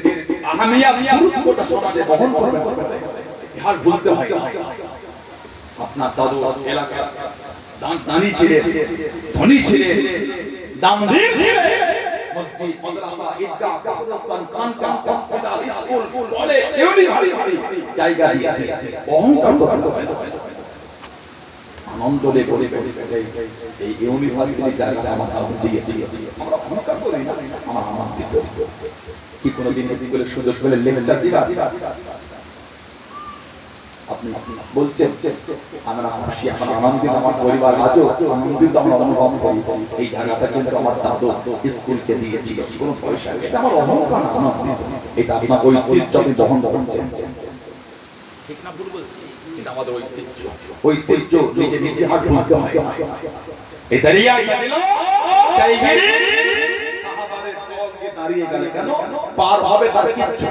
আহমিয়াত গুরুত্বটা সমাজে বহন করবে। ইতিহাস ভুলতে হয়। আপনার দাদু এলাকার দানি ছিলেন, ধনী ছিলেন, দামধীর ছিলেন। মসজিদ, মাদ্রাসা, ঈদগাহ, কবরস্থান, খানকা, হসপিটাল, স্কুল, কলেজ, ইউনিভার্সিটি জায়গা দিয়েছে। অহংকার করতে হয় না। আনন্দ দিয়ে বলে এই ইউনিভার্সিটি জায়গা আমার দাদু দিয়েছে। আমরা অহংকার করি না, আমার আনন্দিত। কি কোনোদিন স্কুলের সুযোগ পেলে লেকচার দিবা? আপনি বলছেন আমরা খুশি, আমরা আনন্দিত, আমার পরিবার আজও আনন্দিত আমরা অনুভব করি। এই জায়গাটা কিন্তু আমার দাদু স্কুলকে দিয়েছি, কোনো পয়সা। এটা আমার অহংকার, আনন্দিত। এটা আপনার ঐতিহ্য, আপনি বহন করছেন। ঠিক না ভুল বলছি? এটা আমাদের ঐতিহ্য। ঐতিহ্য নিজের ইতিহাস ভুলতে হয়। এই দরিয়ায় তাজলা টাইগিরি সাহাবাদের দলকে দাঁড়িয়ে গেল কেন? পার হবে তার কিচ্ছু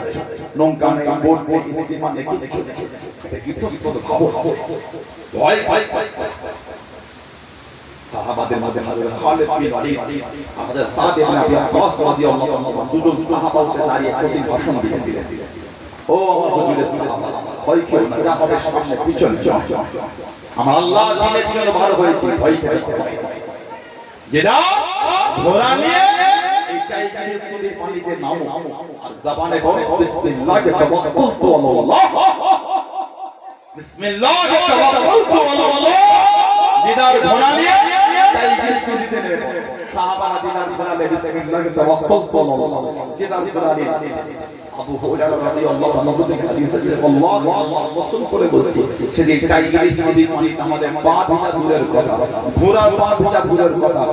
নৌকা নেই, বোট নেই, স্টিমার নেই, কিচ্ছু নেই। এটা ইতস্তত ভাবো ভয় ভয়। সাহাবাদের মধ্যে হযরত খালিদ বিন ওয়ালিদ, হযরত সাদ ইবনে আবি ওয়াক্কাস রাদিয়াল্লাহু আনহু দুজন সাহাবাকে দাঁড়িয়ে কঠিন ভাষণ দিলেন। ও আমার হুজুরের সাহাবা, ভয় খেও না, যা হবে সামনে পিছনে চল। আমার আল্লাহ দ্বীনের জন্য বার হয়েছে, ভয় খেও না। যেটা ঘোড়া নিয়ে এই টাইগারিস নদীর পানিতে নামো আর জবানে বলো বিসমিল্লাহি তাওয়াক্কালতু আলাল্লাহ, বিসমিল্লাহি তাওয়াক্কালতু আলাল্লাহ। যেটা ঘোড়া নিয়ে টাইগারিস নদীতে নেমে সাহাবারা যেটা বলে বিসমিল্লাহি তাওয়াক্কালতু আলাল্লাহ, যেটা ঘোড়া নিয়ে আবু হুরায়রা রাদিয়াল্লাহু আনহু থেকে হাদিস আছে আল্লাহ রাসূল করে বলছে সেদিন টাইগ্রিস নদীর পানিতে আমাদের পা ভিজা দূরের কথা ঘোড়ার পা ভিজা দূরের কথা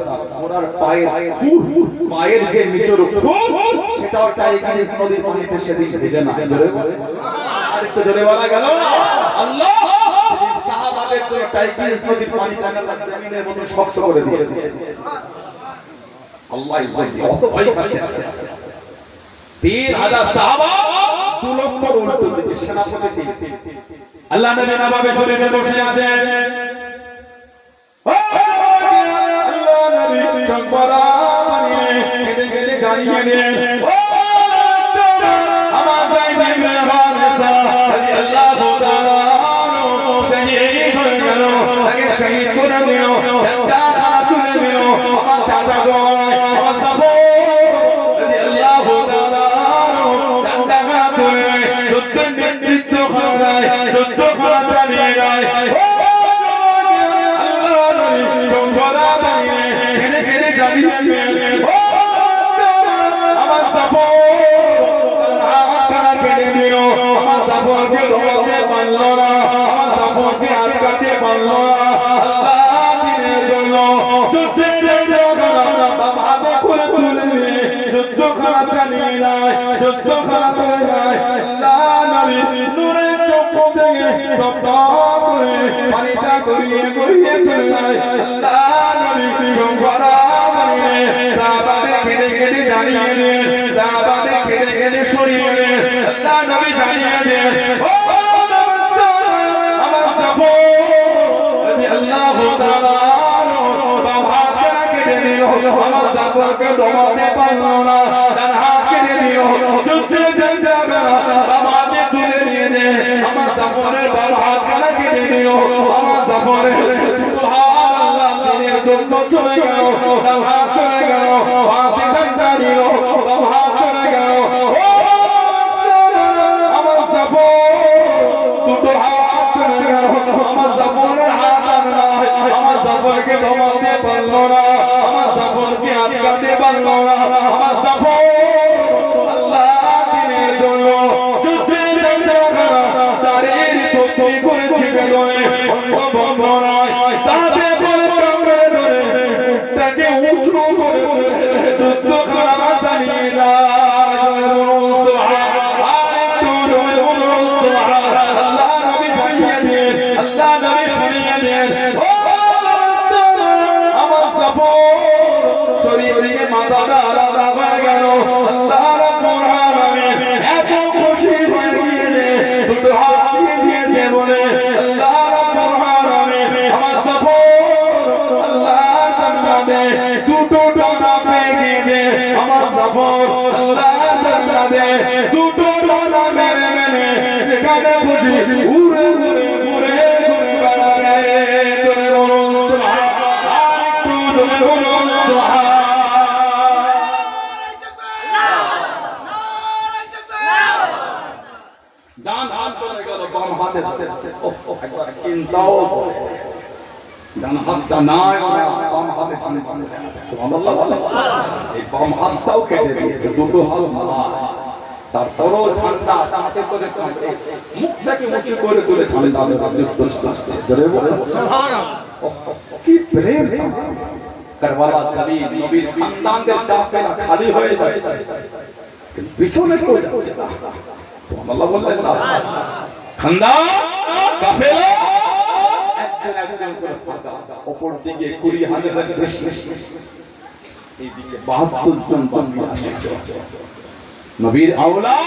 ঘোড়ার পায়ের যে নিচের খুন সেটাও টাইগ্রিস নদীর পানিতে সেদিন ভিজে না জোরে আর একটু জোরে বলা গেল আল্লাহ সাহাবাদের জন্য টাইগ্রিস নদীর পানিটা আল্লাহ জমিনের মতো শক্ত করে দিয়েছে আল্লাহ ইজ্জত কত ভয় খাচ্ছে 3000 সাহাবা 2 লক্ষ উল্টো দিকে সেনাপতি আল্লাহ নবী নবাবে শরীফে বসে আছেন আল্লাহ নবী চকরা পানি কেটে কেটে দাঁড়িয়ে নেন আমার সাইদ ইবনে হারিসা রাদিয়াল্লাহু তাআলা শহীদ হয়ে গেল তাকে শহীদ করে দিল একটা হাত তুলে দিল আমার চাচা গো আমার সাফো রাদিয়াল্লাহু তাআলা পানিটা গড়িয়ে গড়িয়ে চলে যায় আল্লাহ নবী জঙ্গলা পানিতে সাহাবাদের কেঁদে কেঁদে দাঁড়িয়ে নেন সাহাবাদের কেঁদে কেঁদে সরিয়ে নেন আল্লাহ নবী দাঁড়িয়ে নেন ও আমার সাফো রাদিয়াল্লাহু তাআলা বাবা কেঁদে নিল আমার সাফোকে দমাতে পারল না ডান হাত কেটে দিল যুদ্ধে যাবে না বাবাকে তুলে নিয়ে নে আমার সাফরের বাবা হাত কানা কেটে দিল আমার সাফরের আল্লাহ দিনের জন্য চলে গেল ডান হাত চলে গেল হাতে ঝাঁটা দিল বাবা হাত চলে গেল আমার সাফর দুটো হাত চলে গেল আমার সাফরের হাত আর নাই আমার সাফরকে দমাতে পারল না আমার সাফরকে আটকাতে পারল না আমার সাফর আল্লাহ দিনের জন্য যুদ্ধের যন্ত্রণা তারের তৈরি করেছে বেদনে অন্য বন্ধ নয় তাতে করে ধরে তাকে উঁচু করে যুদ্ধ করা চালিয়ে আল্লাহ নবী জানিয়ে দেন আল্লাহ নবী শুনিয়ে দেন আমার সাফর শরীর থেকে মাথাটা আলাদা হয়ে গেল আল্লাহ রাব্বুল আলামিন এত খুশি হয়ে গিয়ে দুটো হাত দিয়ে দিয়েছে বলে আল্লাহ রাব্বুল আলামিন আমার সাফর আল্লাহ জান্নাতে দুটো ডানা পেয়ে গিয়ে আমার সাফর আল্লাহ জান্নাতে দুটো ডানা মেরে মেরে যেখানে খুশি উড়ে উড়ে ঘুরে ঘুরে বেড়াবে তুমি বলুন সুবহানাল্লাহ আরেকটু জোরে বলুন সুবহানাল্লাহ ডান হাত চলে গেল বাম হাতে একবার চিন্তাও ডান হাতটা নাই বাম হাতে টানে টানে সুবহানাল্লাহ এই বাম হাতটাও কেটে দিয়েছে দুটো হাত তারপরও ঝান্ডা হাতে করে মুখটাকে উঁচু করে তুলে টানে টানে যুদ্ধ চালাচ্ছে জোরে বলেন সুবহানাল্লাহ কি প্রেম কারবালার নবীর খানদানদের কাফেলা খালি হয়ে যাচ্ছে পিছনে সরে যাচ্ছে না সুবহানাল্লাহ বললেন না খানদান কাফেলা একজন একজন করে ফাঁকা উপর দিকে 20,000 বেশি এইদিকে 72 জন জঙ্গি আসে নবীর আওলাদ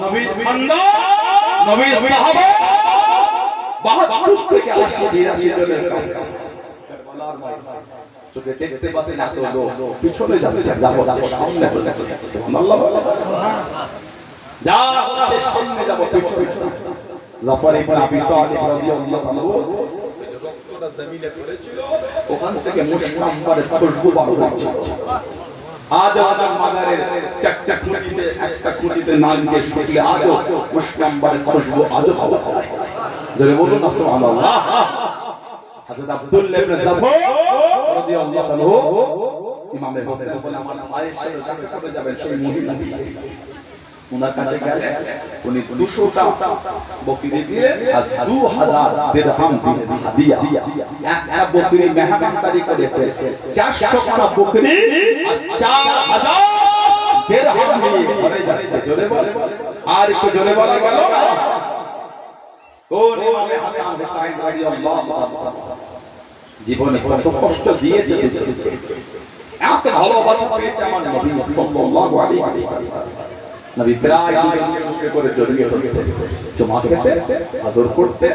নবীর খানদান নবীর সাহাবা 72 থেকে 80 জনের কারবালার ময়দান চোখে দেখতে পাচ্ছেন এত লোক পিছনে যাচ্ছে যাবো সামনে হচ্ছে সুবহানাল্লাহ যা হচ্ছে সামনে যাব পিছনে জাফর ইবনে আবি তালিব রাদিয়াল্লাহু আনহু যে রক্তটা জমিনে পড়েছিল ওখান থেকে মুশতাম্বারের খুশবু বার হচ্ছে আজ আমাদের মাজারের চাকচাক খুঁটিতে একটা খুঁটিতে নাম দিয়ে শুকলে আজ মুশতাম্বারের খুশবু আজ পাওয়া যায় জোরে বলুন না সুবহানাল্লাহ হযরত আব্দুল্লাহ ইবনে জাফর রাদিয়াল্লাহু আনহু ইমাম হোসেন বলে আমার ভাইয়ের সাথে দেখা করতে যাবেন সেই মহিলা ওনার কাছে গেলে উনি 200টা বকরি দিয়ে আর 2000 দিরহাম দিয়ে হাদিয়া একটা বকরি মেহমানদারি করেছে 400টা বকরি আর 4000 দিরহাম নিয়ে ঘরে যাচ্ছে জোরে বলে আর একটু জোরে বলা গেল কোন ইমামে হাসান হুসাইন রাদিয়াল্লাহু তাআলা জীবনে কত কষ্ট দিয়েছে এত ভালোবাসা পেয়েছে আমার নবী সাল্লাল্লাহু আলাইহি ওয়াসাল্লাম নবী প্রায় দুজনকে মুখে করে জড়িয়ে ধরতে চুমা খেতে আদর করতে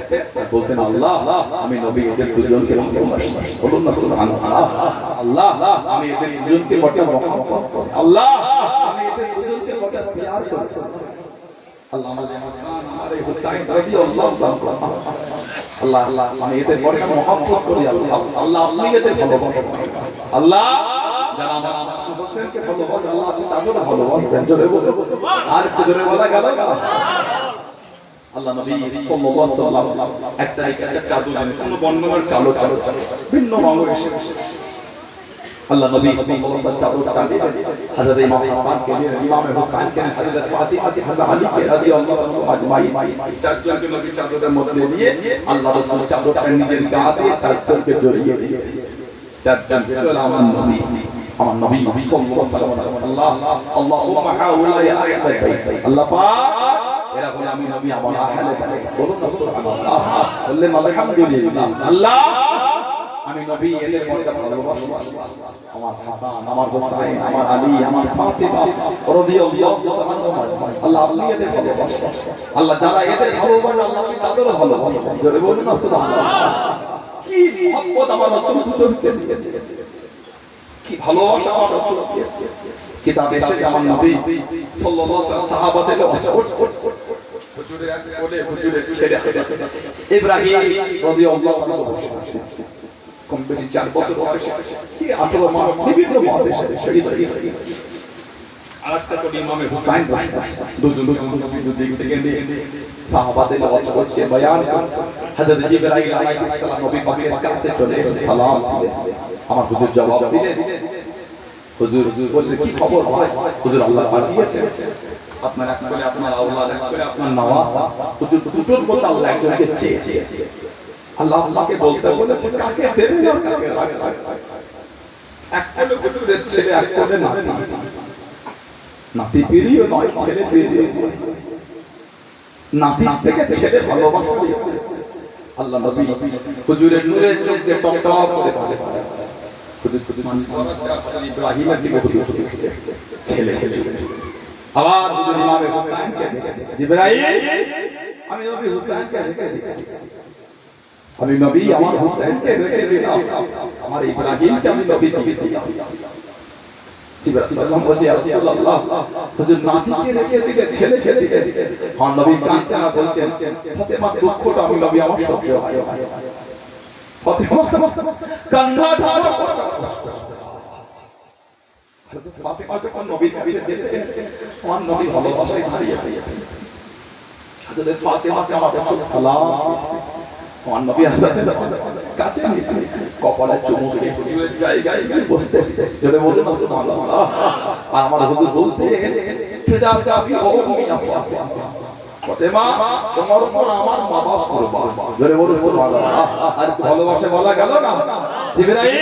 বলতেন আল্লাহ আমি নবী এদের দুজনকে ভালোবাসি বলুন না সুবহানাল্লাহ আল্লাহ আমি এদের দুজনকে বড় মহব্বত করি আল্লাহ আমি এদের দুজনকে বড় প্যার করি আল্লাহ আমাদের হাসান আমাদের হুসাইন রাদিয়াল্লাহু তাআলা আল্লাহ আল্লাহ আমি এদের বড় মহব্বত করি আল্লাহ আল্লাহ আপনি এদের ভালোবাসেন আল্লাহ যারা আমার হাসান হোসেনকে ভালোবাসে আল্লাহ আপনি তাদের ভালোবাসেন জোরে বলে আর একটু জোরে বলা গেল আল্লাহ নবী সাল্লাল্লাহু আলাইহি ওয়াসাল্লাম একটা চাদর কোন বর্ণনার কালো চাদর ভিন্ন রঙের এসে আল্লাহ নবী সাল্লাল্লাহু আলাইহি ওয়াসাল্লাম চাদরটা দিয়ে হযরত ইমাম হাসান কে দিয়ে ইমাম হুসাইন কে হযরত ফাতিমা কে হযরত আলী কে রাদিয়াল্লাহু আনহু আজমাইন চারজনকে নবী চাদরের মধ্যে নিয়ে আল্লাহ রাসূল চাদরটা নিজের গা দিয়ে চারজনকে জড়িয়ে দিয়ে চারজন চলে আমার নবী সাল্লাল্লাহু আলাইহি ওয়াসাল্লাম আল্লাহ আল্লাহুম্মা হাউলা ইয়া আহলে বাইত আল্লাহ পাক এরা হলো আমি নবী আমার আহলে বাইত বলুন না সুবহানাল্লাহ বললেন আলহামদুলিল্লাহ আল্লাহ আমি নবী এদের মধ্যে ভালোবাসি আমার হাসান আমার হোসেন আমার আলী আমার ফাতিমা রাদিয়াল্লাহু তাআলা আল্লাহ আপনি এদের ভালোবাসেন আল্লাহ যারা এদের ভালোবাসেন আল্লাহ আপনি তাদেরও ভালোবাসেন জোরে বলুন না সুবহানাল্লাহ কি মহব্বত আমার রাসূল তুলতে দিয়েছে কি ভালোবাসা আমার রাসূল দিয়েছে কিতাবে এসে আমার নবী সাল্লাল্লাহু আলাইহি ওয়াসাল্লাম সাহাবাদের হুজুরের এক কোলে হুজুরের ছেলে ইব্রাহিম রাদিয়াল্লাহু তাআলা কম বেশি 4 বছর বয়সে কি 18 মাস বিভিন্ন মহাদেশে শহীদ হয়েছে আরেকটা কোন ইমামে হুসাইন দুজন দিক থেকে সাহাবাদের ওয়াজ করছে বয়ান হযরত জিবরাইল আলাইহিস সালাম নবী পাকের কাছে চলে এসে সালাম দিলেন আমার হুজুর জবাব দিলেন হুজুর বললেন কি খবর ভাই হুজুর আল্লাহ পাঠিয়েছেন আপনার এক কোলে আপনার আওলাদ এক কোলে আপনার নওয়াজ হুজুর দুটোর মধ্যে আল্লাহ একজনকে চেয়েছে আল্লাহ আল্লাহকে বলতে বলেছে কাকে দেবে আর কাকে রাখবে এক কোলে হুজুরের ছেলে এক কোলে নাতি নাতি প্রিয় নয় ছেলে প্রিয় নাতি থেকে ছেলে ভালোবাসা আল্লাহ নবী হুজুরের নূরের চোখ দিয়ে টকটক করে বলে হুজুর ইব্রাহিমের দিকে হুজুর দেখছে ছেলে ছেলে আবার হুজুর ইমামে হুসাইনকে দেখেছে জিবরাইল আমি নবী হুসাইনকে দেখে আমি নবী আমার হুসাইনকে দেখে দিলাম আমার ইব্রাহিমকে আমি নবী দিকে দিলাম জিবরাইল সাল্লাল্লাহু আলাইহি ওয়াসাল্লাম হুজুর নাতিকে রেখে দিকে ছেলে ছেলে দিকে হ্যাঁ নবী কাঁদছেন বলছেন ফাতেমা দুঃখটা আমি নবী আমার সহ্য হয় ফাতেমা কান্নাটা আমার কষ্ট ফাতেমা যখন নবীর কাছে যেতেন আমার নবী ভালোবাসায় হারিয়ে হযরত ফাতেমাকে আমার রাসূল সালাম আমার নবী কাছে কপালে চুমু খেয়ে হুজুরের জায়গায় বসতে যদি বলেন সুবহানাল্লাহ আর আমার হুজুর বলতে ফিদা কাবি ও মিয়া ফাতেমা তোমার উপর আমার মা বাপ কুরবান যদি বলেন সুবহানাল্লাহ আর ভালোবাসা বলা গেল না জিবরাইল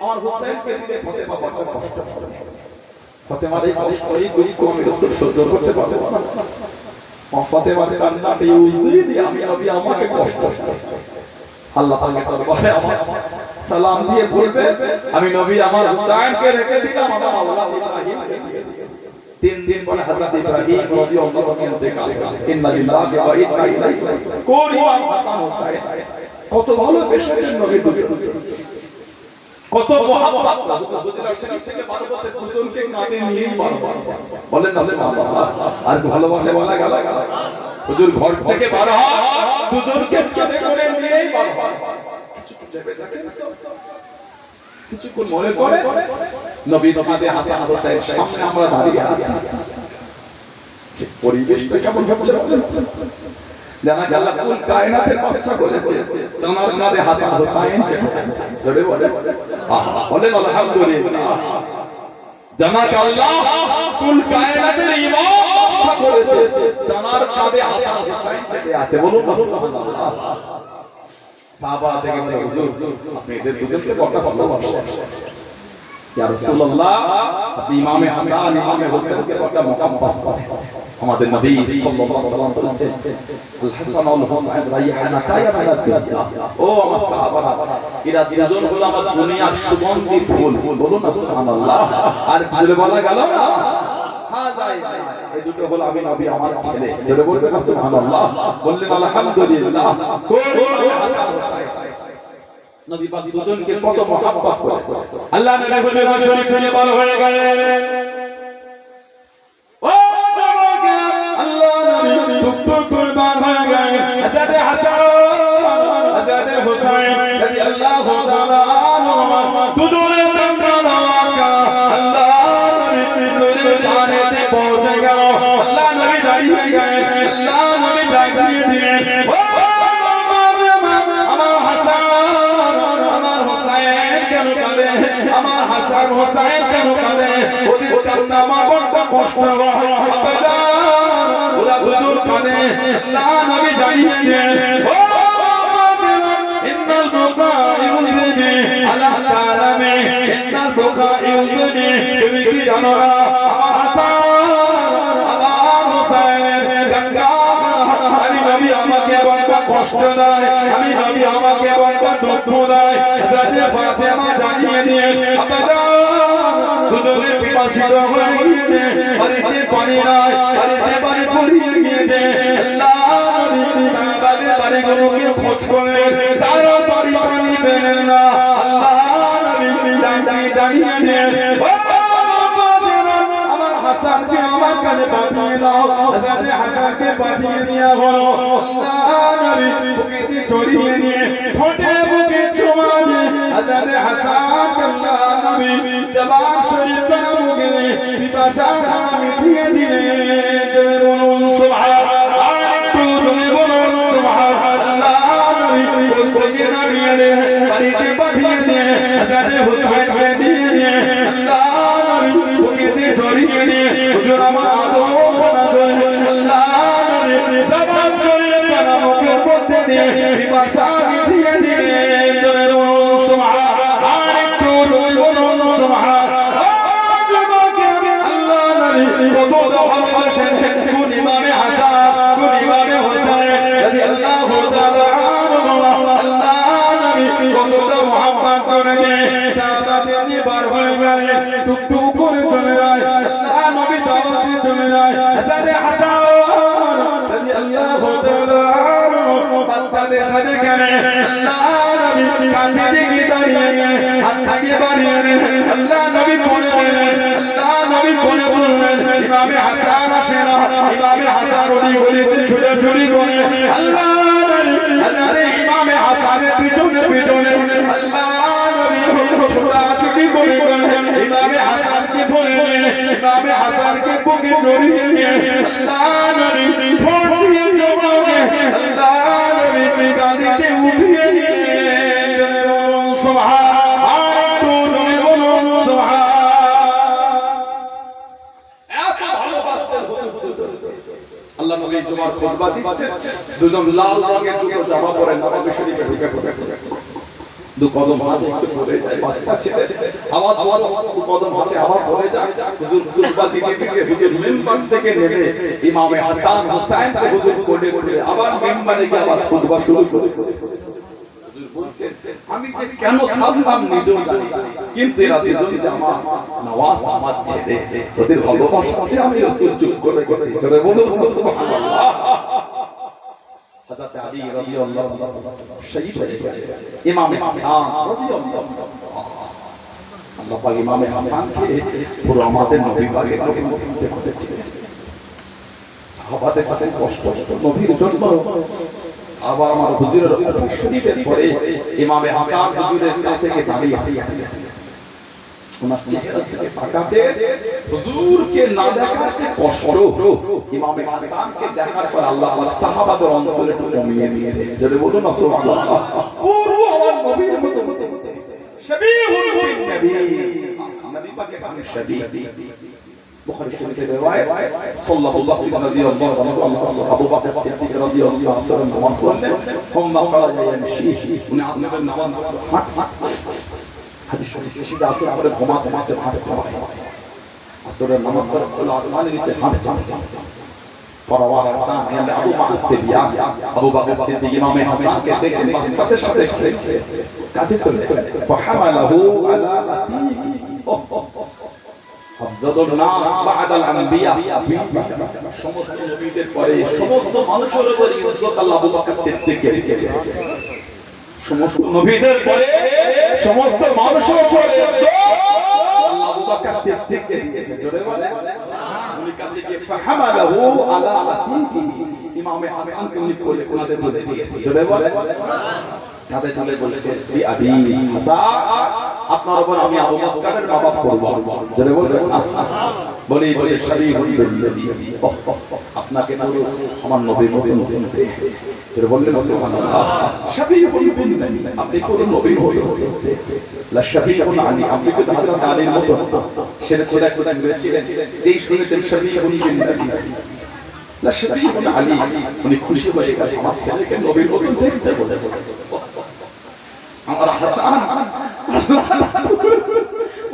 আমার হোসেনকে দিলে ফাতেমা বড় কষ্ট করে ফাতেমার এই কষ্ট এই দুঃখ আমি রাসূল সহ্য করতে পারবো না ফাতেমার কান্নাটা ইউজিদি আমি নবী আমাকে কষ্ট আল্লাহ পাকের দরবারে আমার সালাম দিয়ে বলবে আমি নবী আমার হুসাইনকে রেখে দিলাম আমার আওলাদ ইব্রাহিমকে দিয়ে দিলাম 3 দিন পরে হযরত ইব্রাহিম রাদিয়াল্লাহু আনহু ইন্তেকাল ইন্না লিল্লাহি ওয়া ইন্না ইলাইহি রাজিউন কোন ইমাম হাসান হুসাইন কত ভালো পেশার নবী দুটো কত মহব্বত হুজুর শরীফ থেকে বারবতে দুজনকে কাঁধে নিয়ে বারবার বলেন না সুবহানাল্লাহ আর ভালোবাসা বলা গেল হুজুর ঘর থেকে বার হয় দুজনকে কাঁধে করে নিয়ে বারবার কিছু কোন মনে করে নবী কাঁধে হাসান হোসেন সামনে আমরা দাঁড়িয়ে আছি পরিবেশটা কেমন হচ্ছে জানা গেল কোন কায়নাতের বাদশা করেছে তোমার কাঁধে হাসান হোসেন জোরে বলে বলেন আলহামদুলিল্লাহ জামাত আল্লাহ কুল কায়নাতের ইমাম বাদশা করেছে তার কাঁধে হাসান হুসাইন চেপে আছে বলুন সুবহানাল্লাহ সাহাবা থেকে বলে হুজুর আপনি এদের দুজনকে কথা ভালোবাসেন ইয়া রাসূলুল্লাহ আপনি ইমামে হাসান ইমামে হুসাইনকে কথা মোহাম্মত করেন আমাদের নবী সাল্লাল্লাহু আলাইহি ওয়াসাল্লাম বলেছেন আল হাসান ওয়াল হুসাইন রাইহানাতায়া মিনাদ দুনিয়া ও আমার সাহাবারা এরা দুজন হলো আমার দুনিয়ার সুগন্ধি ফুল বলুন সুবহানাল্লাহ আর বলে বলা গেল না এই দুটো হলো আমি নবী আমার ছেলে জোরে বলবেন সুবহানাল্লাহ বললেন আলহামদুলিল্লাহ কোন হাসান হুসাইন নবী পাক দুজনকে কত মহব্বত করেছে আল্লাহ নবী হুজুর শরীফ শুনে বড় হয়ে গেলেন ও জনকে আল্লাহ নবী টুকটুক কুরবান হয়ে গেলেন হযরত হাসান হযরত হুসাইন রাদিয়াল্লাহু তাআলা আনহুমা দুজনের তাকবীর আওয়াজ করা আল্লাহ নবী নূরের জানেতে পৌঁছে গেল আল্লাহ নবী দাঁড়িয়ে গেলেন আল্লাহ নবী দাঁড়িয়ে দিলেন ও আমার হাসান আমার হাসান হুসাইন কেন কাঁদে ওদের কান্না আমার বড় কষ্ট হয় ওরা দুজন কাঁদে আল্লাহ নবী জানিয়ে দেন ও ইন্নাল বুকা ইউজিনি আলা তালামে ইন্নাল বুকা ইউজিনি তুমি কি জানো না আমার হাসান আমার হুসাইন গঙ্গা আমি নবী আমাকে বড় কষ্ট দেয় আমি নবী আমাকে বড় দুঃখ দেয় হযরত ফাতেমা জানিয়ে দিয়ে আব্বা দুজনে পিপাসিত হয়ে গিয়েছে বাড়িতে পানি নাই বাড়িতে পানি ফুরিয়ে গিয়েছে আল্লাহ নবী সাহাবাদের বাড়িগুলোকে খোঁজ করলেন কারো বাড়ি পানি পেলেন না আল্লাহ নবী জানিয়ে দিয়ে আমার হাসানকে আমার কাছে পাঠিয়ে দাও হযরত হাসানকে পাঠিয়ে দেওয়া হলো আল্লাহ নবী বুকেতে জড়িয়ে নিয়ে ঠোঁটে বুকে চুমা দিয়ে হযরত হাসান আল্লাহ নবী জবান শরীফ কানা মুখে পিপাসা মিটিয়ে দিলেন বলুন সুবহানাল্লাহ একটু তুমি বলুন সুবহানাল্লাহ নবী বলতে নামিয়ে বাড়িতে পাঠিয়ে দিয়ে হযরত হুসাইনকে দিয়ে দিয়ে আল্লাহ নবী বুকেতে জড়িয়ে নিয়ে হুজুর আমার আদর করা আল্লাহ নবী জবান শরীফ কানা মুখে করতে দিয়ে পিপাসা মিটিয়ে দিলেন জোরে বলুন সুবহানাল্লাহ একটু তুমি বলুন সুবহানাল্লাহ আল্লাহ নবী কত ভালোবাসেন কোন ইমামে হাসান কোন ইমামে হুসাইন রাদিয়াল্লাহু তাআলা আনহুমা আল্লাহ নবী কত মুহাব্বত করেন সাহাবাদের নিয়ে বার হয়ে গেলেন টুকটুক করে চলে যায় আল্লাহ নবী দাওয়াতে চলে যায় হযরত হাসান রাদিয়াল্লাহু তাআলা আনহু বাচ্চাদের সাথে গেলেন আল্লাহ নবী কাছে দিকে দাঁড়িয়ে গেলেন হাত থেকে বাড়িয়ে গেলেন আল্লাহ নবী কোণে গেলেন আল্লাহ নবী কোণে বললেন ইমামে হাসান আসে না ইমামে হাসান ওই গলিতে ছুটাছুটি করে আল্লাহ নবী ইমামে হাসানের পিছনে পিছনে আল্লাহ নবী ছুটাছুটি করে ইমামে হাসানকে ধরে ইমামে হাসানকে বুকে জড়িয়ে নিয়ে আল্লাহ নবী ঠোঁট দিয়ে জবাবে আল্লাহ নবী কাঁদিতে উঠিয়ে নিয়ে সুবহানাল্লাহ আর তুমি বলুন সুবহানাল্লাহ এত ভালোবাসতেন আল্লাহ নবী তোমার খুতবা দিচ্ছেন দুজন লাল রঙের দুটো জামা পরে নবী শরীফে ঢুকে পড়েছে দু কদম হাতে একটু পড়ে যায় বাচ্চা ছেলে আবার দু কদম হাতে আবার পড়ে যায় হুজুর খুতবা দিতে দিতে হুজুর মিম্বার থেকে নেমে ইমামে হাসান হুসাইনকে হুজুর কোলে কোলে আবার মিম্বারে গিয়ে আবার খুতবা শুরু করেছে হুজুর বলছেন আমি যে কেন থামলাম নিজেও জানি কিন্তু এরা দুজন যে আমার নওয়াজ আমার ছেলে ওদের ভালোবাসাতে আমি রাসূল চুপ করে গেছি জোরে বলুন সুবহানাল্লাহ হযরত আলী রাদিয়াল্লাহু আনহু শহীদ হয়ে গেলেন ইমামে হাসান রাদিয়াল্লাহু আল্লাহ পাক ইমামে হাসানকে পুরো আমাদের নবী পাকের মধ্যে করেছিলেন সাহাবাদের কাছে কষ্ট নবীর জন্য সাহাবা আমার হুজুরের শরীফের পরে ইমামে হাসান হুজুরের কাছে গিয়ে দাঁড়িয়ে ওনার চেহারা দিকে তাকাতে হুজুরকে না দেখার যে কষ্ট ইমামে হাসানকে দেখার পর আল্লাহ পাক সাহাবাদের অন্তরে কমিয়ে দিয়ে দেন যদি বলুন না সুবহানাল্লাহ পুরো আমার নবীর মতো শাবিহুল নবী নবী পাকের নাম শাবি বুখারী শরীফের রিওয়ায়াত সাল্লাল্লাহু রাদিয়াল্লাহু আনহু আবু বকর সিদ্দিক রাদিয়াল্লাহু আনহু নামাজ পড়তেন হুম্মা খারাজা ইয়ামশি উনি আসরের নামাজ হাঁট হাদিস শরীফ এসে আছে আমরা ঘুমাতে হাঁট আসরের নামাজ পড়ে আসমানের নিচে হাঁট ফরওয়া হাসান মানে আবু বকর সিদ্দিক আবু বকর সিদ্দিক ইমামে হাসানকে দেখছেন বাচ্চাদের সাথে দেখছেন কাছে চলে ফাহামালাহু আলা আতিকি আফজালুন নাস বা'দাল আনবিয়া সমস্ত নবীদের পরে সমস্ত মানুষের উপর ইজ্জত আল্লাহ আবু বকর সিদ্দিককে দিয়েছে সমস্ত নবীদের পরে সমস্ত মানুষের উপর ইজ্জত আল্লাহ আবু বকর সিদ্দিককে দিয়েছে জোরে বলে উনি কাছে গিয়ে ফাহামালাহু আলা আতিকি ইমামে হাসানকে উনি কোলে কোনাদের মধ্যে দিয়েছে জোরে বলে কাঁধে চলে বলেছে বি আবি হাসান আপনার উপর আমি আবু বকরের বাবা করব জোরে বলবেন বলি শরীফুল নবী আপনাকে না আমার নবী মদিনা জোরে বললেন সুবহানাল্লাহ শফীউল নবী আপনি কোন নবী হতে লা শফীউল আলী আপনি তো হযরত আলীর মত সেটা খোদা করেছিলেন যেই শুনেছেন শফীউল নবী লা শফীউল আলী উনি খুশি হয়ে গেলেন আমার ছেলেকে নবীর মত দেখতে বলেছে আমার হাসান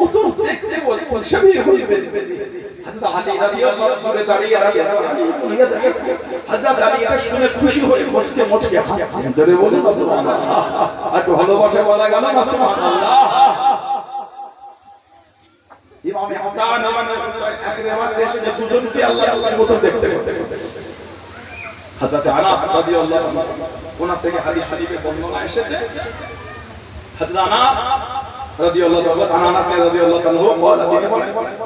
ও তো দেখতে বলছেন শফীউল নবী হযরত আলী রাদিয়াল্লাহু আনহু দাঁড়িয়ে হযরত আলী এটা শুনে খুশি হয়ে মুচকে হাসছেন জোরে বলুন সুবহানাল্লাহ আর ভালোবাসা বলা গেল না সুবহানাল্লাহ ইমামে হাসান ইমামে হুসাইন একবার দেশে দুজনকে আল্লাহর মতো দেখতে হযরত আনাস রাদিয়াল্লাহু আনহু ওনার থেকে হাদিস শরীফে বর্ণনা এসেছে হযরত আনাস রাদিয়াল্লাহু আনহু আনাস রাদিয়াল্লাহু আনহু বলেন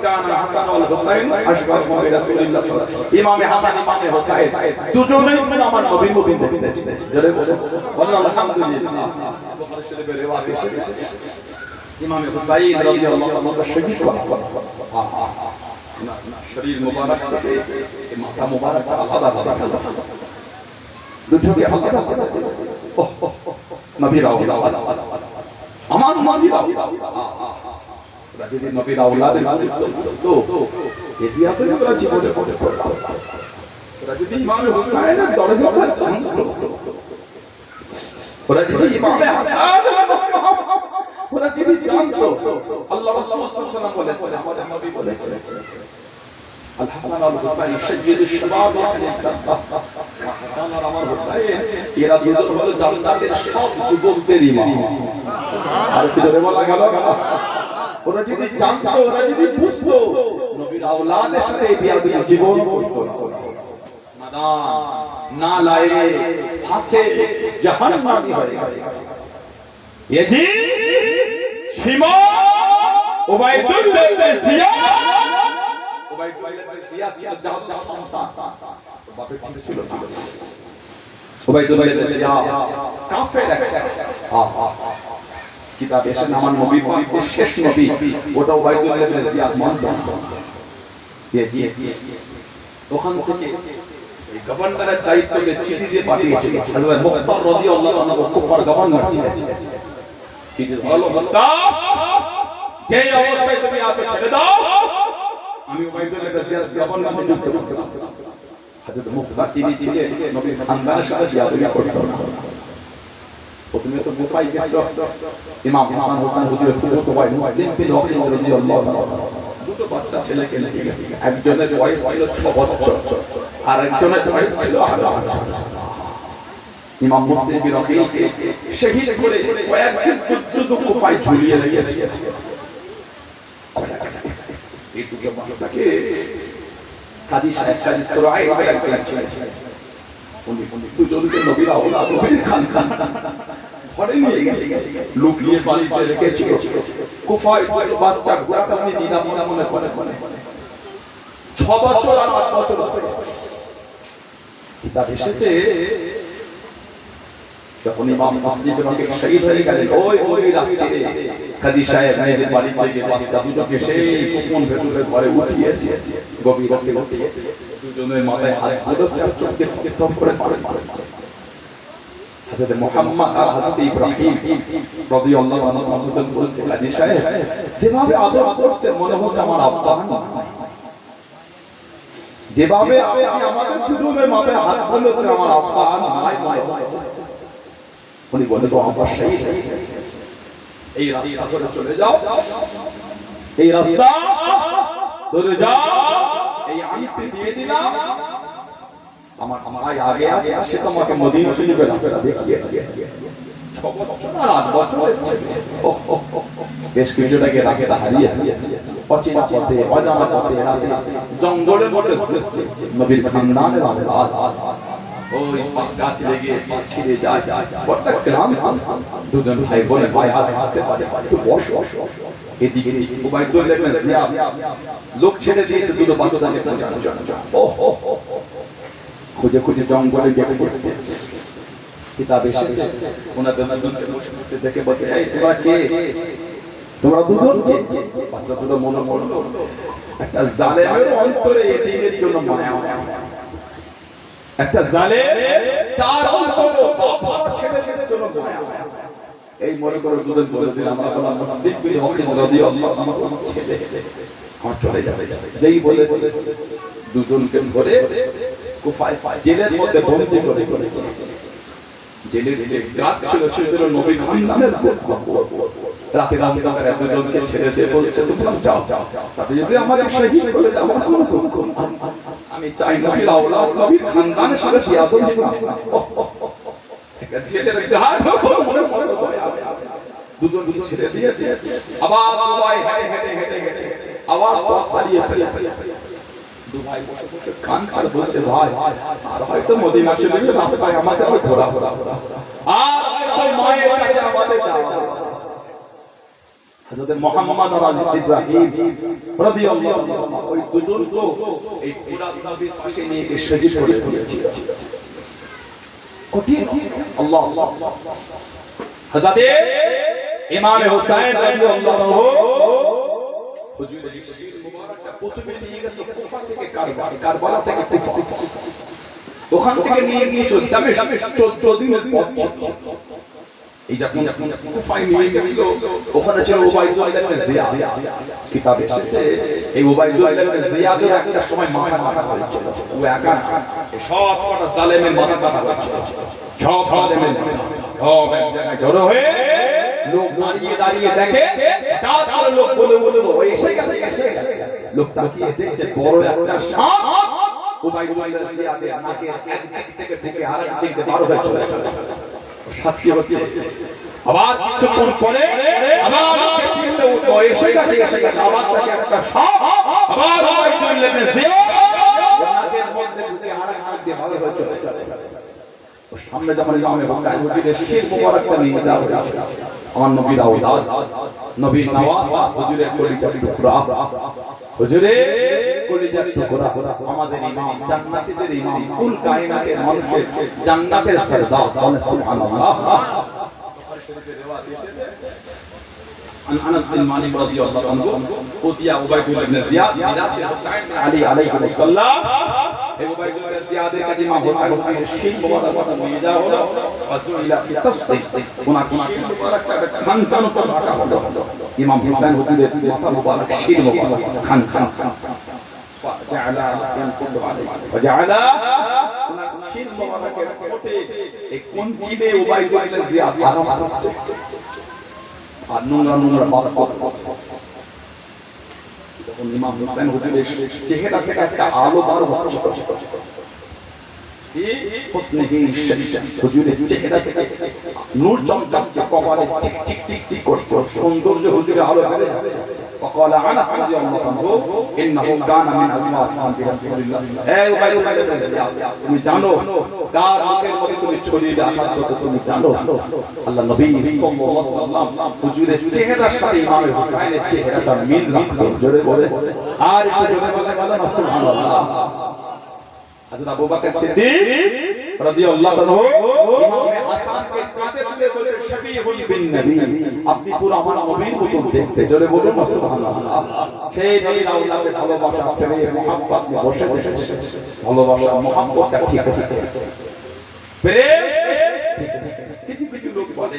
কানা হাসান ওয়াল হুসাইন আশবাহু বি রাসূলিল্লাহ সাল্লাল্লাহু আলাইহি ওয়াসাল্লাম ইমামে হাসান ইমামে হুসাইন দুজনেই আমার নবীর মদিন দেখতে জোরে বলেন আলহামদুলিল্লাহ বুখারী শরীফের রিওয়ায়াত এসেছে ইমামে হুসাইন রাদিয়াল্লাহু আনহু শহীদ করা শরীর মুবারক থেকে মাথা মুবারক আলাদা দুটোকে আলাদা নবীর আওলাদ আমার নবীর আওলাদ রাজীব নবীর আওলাদের তো এদিয়া তো ওরা জীবনে পড়ে রাজীব ইমামে হুসাইনের দরজাটা জানতো ওরা যদি ইমামে হাসান ওরা যদি জানতো আল্লাহ রাসূল সাল্লাল্লাহু আলাইহি ওয়াসাল্লাম আমাদের নবী বলেছেন আল হাসান আল হুসাইন সাইয়্যিদুশ শাবাব আহলে জান্নাত হাসান আর আমার হুসাইন এরা দুজন হলো জান্নাতের সব যুবকদের ইমাম আর কি ধরে বলা গেল ওরা যদি জানতো ওরা যদি বুঝতো নবীর আওলাদের সাথে বিয়াদুল জীবন করতো নাদান না লায়ে ফাঁসে জাহান্নামী হয়ে গেছে ইয়াজিদ শিমা উবাইদুল্লাহ ইবনে জিয়াদ উবাইদুল্লাহ ইবনে জিয়াদ ছিল জাহান্নামের সন্তান বাপের ঠিক ছিল উবাইদুল্লাহ ইবনে জিয়াদ কাফের কিতাব এসে আমার নবী বলতে শেষ নবী ওটা উবাইদুল্লাহ ইবনে জিয়াদ মানতেন ওখান থেকে এই গভর্নরের দায়িত্বকে চিঠি যে পাঠিয়েছিল হযরত মুখতার রাদিয়াল্লাহু আনহু কুফার গভর্নর ছিলেন চিঠি হলো মুখতার যে অবস্থায় তুমি আগে ছেড়ে দাও আমি উবাইদুল্লাহ ইবনে জিয়াদ গভর্নর নিযুক্ত করলাম হযরত মুখতার তিনি ছিলেন নবীর খানদানের সাথে বিয়াদুয়া করতেন প্রথমে তো মুফাই গেছিল ইমাম হাসান হোসেন হুজুরের ফুফুতো ভাই মুসলিম বিন ওয়াকিল রাদিয়াল্লাহু আনহু দুটো বাচ্চা ছেলে নিয়ে গেছে একজনের বয়স ছিল 6 বছর আর একজনের বয়স ছিল 8 বছর ইমাম মুসলিম বিন ওয়াকিলকে শহীদ করে কয়েকদিন পর্যন্ত কুফায় ঝুলিয়ে রেখেছে এই দুটো বাচ্চাকে কাদি সাহেব কাদি সুরাই ছিলেন উনি দুজনকে নবীর আওলাদ নবীর খানদান ঘরে নিয়ে গেছে লুকিয়ে বাড়িতে রেখেছিল কুফায় বাচ্চা গোটা উনি দিনা মনে করে 6 বছর আর 8 বছর কিতাব এসেছে যখন ইমাম মুসলিম বিন শহীদ হয়ে গেলেন ওই রাতে কাদি সাহেব নিজের বাড়িতে গিয়ে বাচ্চা দুটোকে সেই গোপন ভেতরে ঘরে উঠিয়েছে গভীর রাতে দুজনের মাথায় হাত ধরে চোখকে টপ করে মারছে হযরত মুহাম্মদ আর হযরত ইব্রাহিম রাদিয়াল্লাহু আনহু বলছেন কাদি সাহেব যেভাবে আদর করছেন মনে হচ্ছে আমার আব্বা যেভাবে আপনি আমাদের দুজনের মাথায় হাত ফেলেছেন আমার আব্বা আর মাই মাই উনি বলে তো আব্বা সেই এই রাস্তা ধরে চলে যাও, এই রাস্তা ধরে যাও, এই আংটি দিয়ে দিলাম, আমার ভাই আগে আছে সে তোমাকে মদিনা শরীফের রাস্তা দেখিয়ে দিয়ে 6 বছর আর 8 বছর হয়েছে বেশ কিছুটাকে রাস্তা হারিয়ে দিয়েছে অচেনা পথে অজানা পথে রাতে জঙ্গলের মধ্যে ঘুরছে নবীর খানদানের আওলাদ ওই গাছ লেগে ছিঁড়ে যায় বড়টা গ্রাম দুজন ভাই বোনে ভাই হাত হাতে পারে একটু বস এদিকে উবাইদুল্লাহ ইবনে জিয়াদ লোক ছেড়ে দিয়েছে দুটো বাচ্চাকে খুঁজে খুঁজে জঙ্গলে গিয়ে খুঁজছে কিতাব এসেছে ওনাদের দুজনকে বসে দেখে বলছে এই তোমরা কে, তোমরা দুজন কে? বাচ্চা দুটো মনে করলো একটা জালেমের অন্তরে এদিনের জন্য মায়া, একটা জালেম তার অন্তরে বাবা ছেলেদের জন্য মায়া, এই মনে করে দুজন বলে দিল আমরা বললাম মুসলিম বিন হকিম রাদিয়াল্লাহু আনহু ছেলে আমার চলে যাবে, যেই বলেছে দুজনকে ধরে কুফায় জেলের মধ্যে বন্দী করে করেছে। জেলের যে রাত ছিল সেদিন নবী খানদানের রাতে রাতে তারা দুজনকে ছেড়ে দিয়ে বলছে তোমরা যাও, তাতে যদি আমাদের শহীদ করে দাও আমার কোনো দুঃখ নেই, আমি চাই না আওলাদ নবীর খানদানের সাথে বিয়াদব না। একটা জেলের গাঢ় মনে মনে দয়া আছে, দুজনকে ছেড়ে দিয়েছে, আবার দুবাই হেঁটে হেঁটে হেঁটে আবার পথ হারিয়ে ফেলেছে। দু ভাই বসে বসে কান খাড়া বলছে ভাই আর হয়তো মদিনা শরীফের রাস্তায় আমাদের ঘোরা ঘোরা আর হয়তো মায়ের কাছে আমাদের যাওয়া। হযরত মুহাম্মদ ইব্রাহিম রাদিয়াল্লাহু আনহু ওই দুজন তো এই পুরা নবীর পাশে নিয়ে গিয়ে শহীদ করে দিয়েছিল। কঠিন আল্লাহ আল্লাহ হযরত ইমাম হুসাইন রাদিয়াল্লাহু আনহু হুজুরের শির মুবারকটা প্রথমে নিয়ে গেছে কুফা থেকে কারবালা থেকে কুফা, ওখান থেকে নিয়ে গিয়েছিল দামেস্ক 14 দিনের পথ। এই যখন কুফায় নিয়ে গেছিল ওখানে ছিল উবাইদুল্লাহ ইবনে জিয়াদ, কিতাবে এসেছে এই উবাইদুল্লাহ ইবনে জিয়াদের একটা সময় মাথা কাটা হয়েছিল, ও একা এই সব কটা জালেমের মাথা কাটা হয়েছিল, সব জালেমের সব এক জায়গায় জড়ো হয়ে লোক দাঁড়িয়ে দাঁড়িয়ে দেখে হঠাৎ করে লোক বলে বলে ও এসে গেছে, লোক তাকিয়ে দেখছে বড় একটা সাপ উবাইদুল্লাহ ইবনে জিয়াদের নাকের এক দিক থেকে থেকে আরেক দিকে বার হয়ে চলে গেছে, শাস্তি হচ্ছে। আবার কিছুক্ষণ পরে আবার চিন্তা উঠলো এসে গেছে আবার তাকে একটা সাপ আবার উবাইদুল্লাহ ইবনে জিয়াদ নাকের মধ্যে ঢুকে আরেক দিকে বার হয়ে চলে গেছে। সামনে যখন ইমাম হুসাইন হুজুরের শির মুবারকটা নিয়ে যাওয়া হয়েছে, আমার নবীর আওলাদ নবীর নওয়াসা হুজুরের কলিজার টুকরা, হুজুরের কলিজার টুকরা আমাদের ইমাম জান্নাতীদের ইমাম কুল কায়নাতের মানুষের জান্নাতের সরদার বলেন সুবহানাল্লাহ। বুখারী শরীফের রিওয়ায়াত এসেছে عن انس بن مالك رضي الله عنه اوتي عبيد بن زياد ميراث حسين بن علي عليه السلام। এই উবাইদুল্লাহ ইবনে জিয়াদের কাছে ইমাম হুসাইনের শির মুবারকটা নিয়ে যাওয়া হলো, ফাজুইলা ফি তাসদিক ওনার শির মুবারকটা খানখান তো রাখা হলো, ইমাম হুসাইন হুজুরের মাথা মুবারক শির মুবারক খানখান ফাজালা ইয়ানকুতু আলাইহি ফাজালা ওনার শির মুবারকের ঠোঁটে এক কুঞ্চিতে উবাইদুল্লাহ ইবনে জিয়াদ আরাম করছে আর নোংরা নোংরা বাত করছে। তখন ইমাম হুসাইন হুজুরের চেহারা থেকে একটা আলো বার হচ্ছে, এই হুসনিহি শাইতা হুজুরের চেহারা থেকে নূর চমচমছে, কপালে চিক চিক চিক চিক করছে, সৌন্দর্য হুজুরের আলো বেড়ে যাচ্ছে। وقال انس رضي الله عنه انه كان من ازواج رسول الله। এই উবাইদুল্লাহ ইবনে জিয়াদ তুমি জানো কার মুখের মধ্যে তুমি ছড়িয়ে আসার কথা তুমি জানো? আল্লাহ নবী সাল্লাল্লাহু আলাইহি ওয়াসাল্লাম হুজুরের চেহারার সাথে ইমাম হুসাইনের চেহারাটা মিল রাখতেন, জোরে বলে আর একটু জোরে বলে বলেন সুবহানাল্লাহ। হযরত আবু বকর সিদ্দিক রাদিয়াল্লাহু আনহু ইমাম হাসানকে কাঁধে তুলে বলে শাবিহুল বিন নবী, আপনি পুরো আমার নবীর মতো দেখতে, জোরে বলুন সুবহানাল্লাহ। সেই নবীর আওলাদের ভালোবাসা প্রেম মুহাব্বত নিয়ে বসেছে, ভালোবাসা মুহাব্বতটা ঠিক আছে, প্রেম কিছু কিছু লোক বলে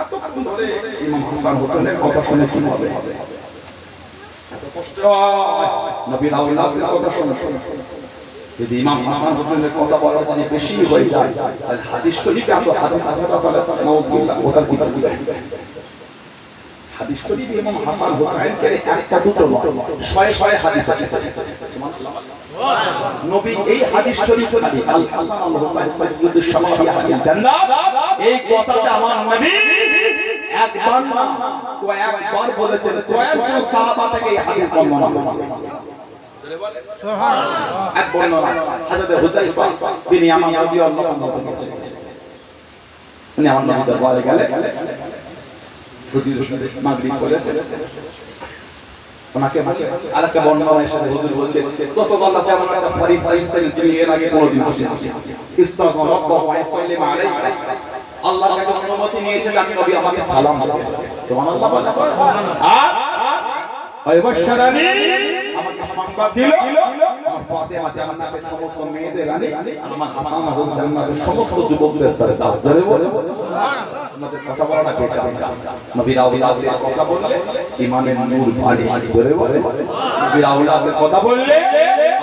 এতক্ষণ ধরে ইমাম হাসান হোসেনের কথা শুনে কি হবে, এত কষ্ট কষ্ট হয় নবীর আওলাদের কথা শুনে। যদি ইমাম হাসান হোসেনের কথা বলা যদি বেশি হয়ে যায় তাহলে হাদিস শরীফে এত হাদিস আছে তাহলে নাউজুবিল্লাহ ওটার কি কি হাদিস শরীফে ইমাম হাসান হোসেনের একটা দুটো নয় শয়ে শয়ে হাদিস আছে। নবী এই হাদিস শরীফ খালি আল হাসান আল হোসেন সাইয়্যিদুশ শাবাবি আহলিল জান্নাত এই কথাটা আমার নবী একবার না কয়েকবার বলেছেন। কয়েকজন সাহাবা থেকে এই হাদিস বর্ণনা করেছেন। সুবহানাল্লাহ। এক বর্ণনা হযরত হুযায়ফা বিন ইয়ামান রাদিয়াল্লাহু আনহু বলেছেন উনি আমার নবী দরবারে গেলে হুজুর মাগরিব পড়েছেন ওনাকে আরেকটা বর্ণনা এসে হুজুর বলছেন গতকাল রাতে আমার একটা ফরিস্তা এসেছিল যিনি এর আগে কোনোদিন আসেন ইস্তাগফার রাব্বাহু ওয়া সাল্লাম আলাইহি আল্লাহর কাছে অনুমতি নিয়ে এসে আমি নবী আমাকে সালাম দিলেন। সুবহানাল্লাহ। আর আয়বাশশারানি আমাকে সংবাদ দিল আমার ফাতেমা জান্নাতের সমস্ত মেয়েদের রানী আমার হাসান হল জান্নাতের সমস্ত যুবকদের সাথে জোরে বলে সুবহানাল্লাহ। আমাদের কথা বলা না বেকার নবীর আওলাদের কথা বললে ঈমানের নূর বাড়ে জোরে বলে নবীর আওলাদের কথা বললে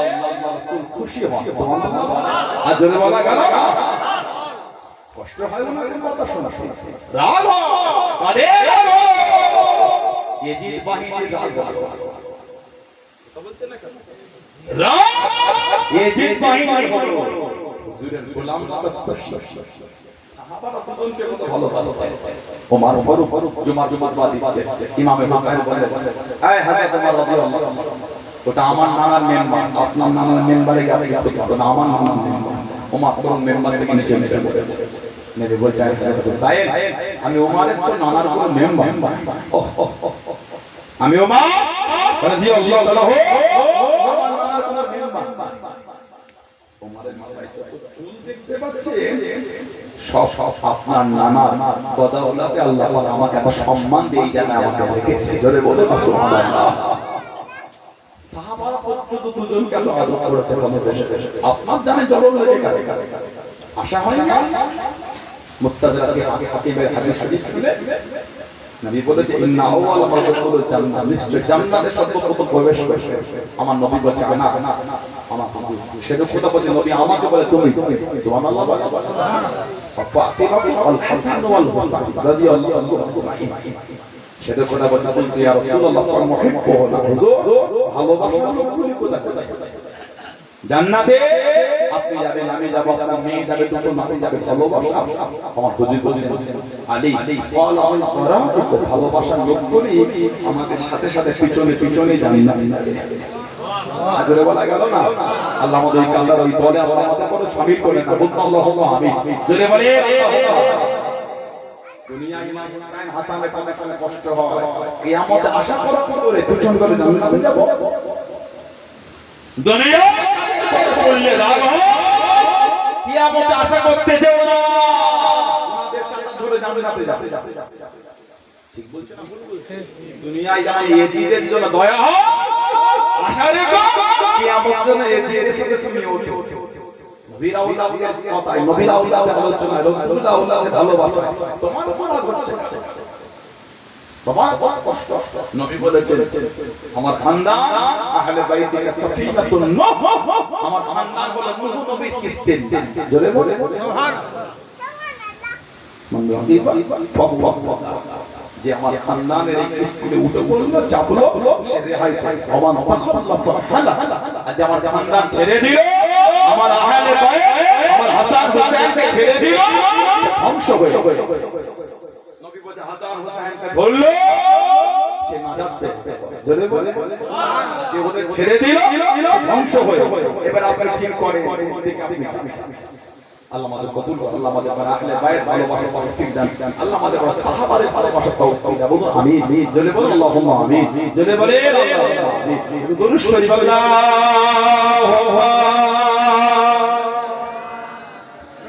আল্লাহর রাসূল খুশি হন। সুবহানাল্লাহ। আর জোরে বলা গেল না কষ্ট হয় ওনাদের কথা শোনা রাগ আরে ইয়াজিদ বাহিনীর রাগ কথা বলতে না কেন রাগ ইয়াজিদ বাহিনীর হলো হুজুরের গোলামরা তো খুশি সাহাবারা দুজনকে কত ভালোবাসতে ওমর ফারুক জুমার বাদ দিচ্ছে ইমামে হোসেন বলে এই হযরত ওমর রাদিয়াল্লাহু আনহু ওটা আমার নানার মেম্বার আপনার নানার মেম্বারে গেলে তো না আমার নানার মেম্বার ওমর ফারুক মেম্বার থেকে নিচে বলেছে নবী বলছেন সাইয়েদ আমি ওমরের তো নানার কোন মেম্বার আমি ওমর রাদিয়াল্লাহু আনহু আমার নানার কোন মেম্বার ওমরের মাথায় তো চুল দেখতে পাচ্ছেন সব আপনার নানার বদৌলতে আল্লাহ পাক আমাকে এত সম্মান দিয়ে জানা আমাকে রেখেছে জোরে বলে সুবহানাল্লাহ। সাহাবারা পর্যন্ত দুজনকে এত আদর করেছে আপনার জানেন জবর হয়ে গেছে আশা হয় না মুস্তাদরাকে হাকিমের হাদিস শুনে নবী বলেছে ইন্না আউয়াল মা দুখুলুল জান্নাত নিশ্চয় জান্নাতে সর্বপ্রথম প্রবেশ করবে আমার নবী বলেছে না আমার হুজুর সেটা কথা বলে নবী আমাকে বলে তুমি সুবহানাল্লাহ। ফাতিমা আল হাসান ওয়াল হুসাইন রাদিয়াল্লাহু আনহুম সেটা কথা বলতে ইয়া রাসূলুল্লাহ মুহিব্বুনা হুজুর ভালোবাসা সবগুলি কোথায় জান্নাতে আপনি যাবেন আমি যাব আপনার মেয়ে যাবে দুটো নাতি যাবে ভালোবাসা আমার হুজুর বলেছেন আলী ক্বালা আল করাতু ভালোবাসার লোক করি আমাদের সাথে সাথে পিছনে জান্নাতে আজরে বলা গেল না আল্লাহ আমাদের কাল্লার ওই দলে আমাদের বড় শামিল করেন আল্লাহুম্মা আমিন জোরে বলে দুনিয়া ইমাম হুসাইন হাসানের কথা শুনে কষ্ট হয় কিয়ামতে আশা করে পিছন করে জান্নাতে যাব দুনিয়া বললে রাগ হয় কিয়ামতে আশা করতে যেও না আমাদের কাঁধে ধরে জান্নাতে যাবে ঠিক বলছেন না ভুল বলছেন দুনিয়ায় যা ইয়াজিদের জন্য দয়া হয় আশা রেখো কিয়ামতের জন্য ইয়াজিদের সাথে তুমি ওঠো নবীর আওলাদের কথা নবীর আওলাদের আলোচনা রাসূল আওলাদের ভালোবাসা তোমার তোরা করছে তোমার কষ্ট নবী বলেছেন আমার খানদান আহলে বাইতিকা সাফিনাতুন নূহ আমার খানদান হলো নূহ নবীর কিস্তি জোরে বলে সুবহানাল্লাহ। যে আমার খানদানের এই কিস্তিতে উঠে পড়লো চাপলো সে রেহাই পায় ওমান তাখাল্লাফা হালা আজ আমার খানদান ছেড়ে দিল আমার আহলে বাইত আমার হাসান হুসাইনকে ছেড়ে দিল ধ্বংস হয়ে নবী বলে হাসান হুসাইনকে ধরলো সে নাজাত পেতে জোরে বলে সুবহানাল্লাহ। যে ওদের ছেড়ে দিল ধ্বংস হয়ে এবার আপনি ঠিক করেন দিকে আপনি আল্লাহ আমাদের কবুল করুন আল্লাহ আমাদের আহলে বাইত ভালোবাসা তৌফিক দান আল্লাহ আমাদের সাহাবাদের ভালোবাসা তৌফিক দান বলুন আমিন জোরে বলুন আল্লাহুম্মা আমিন জোরে বলে আল্লাহুম্মা আমিন দুরূদ শরীফ আল্লাহু আকবার।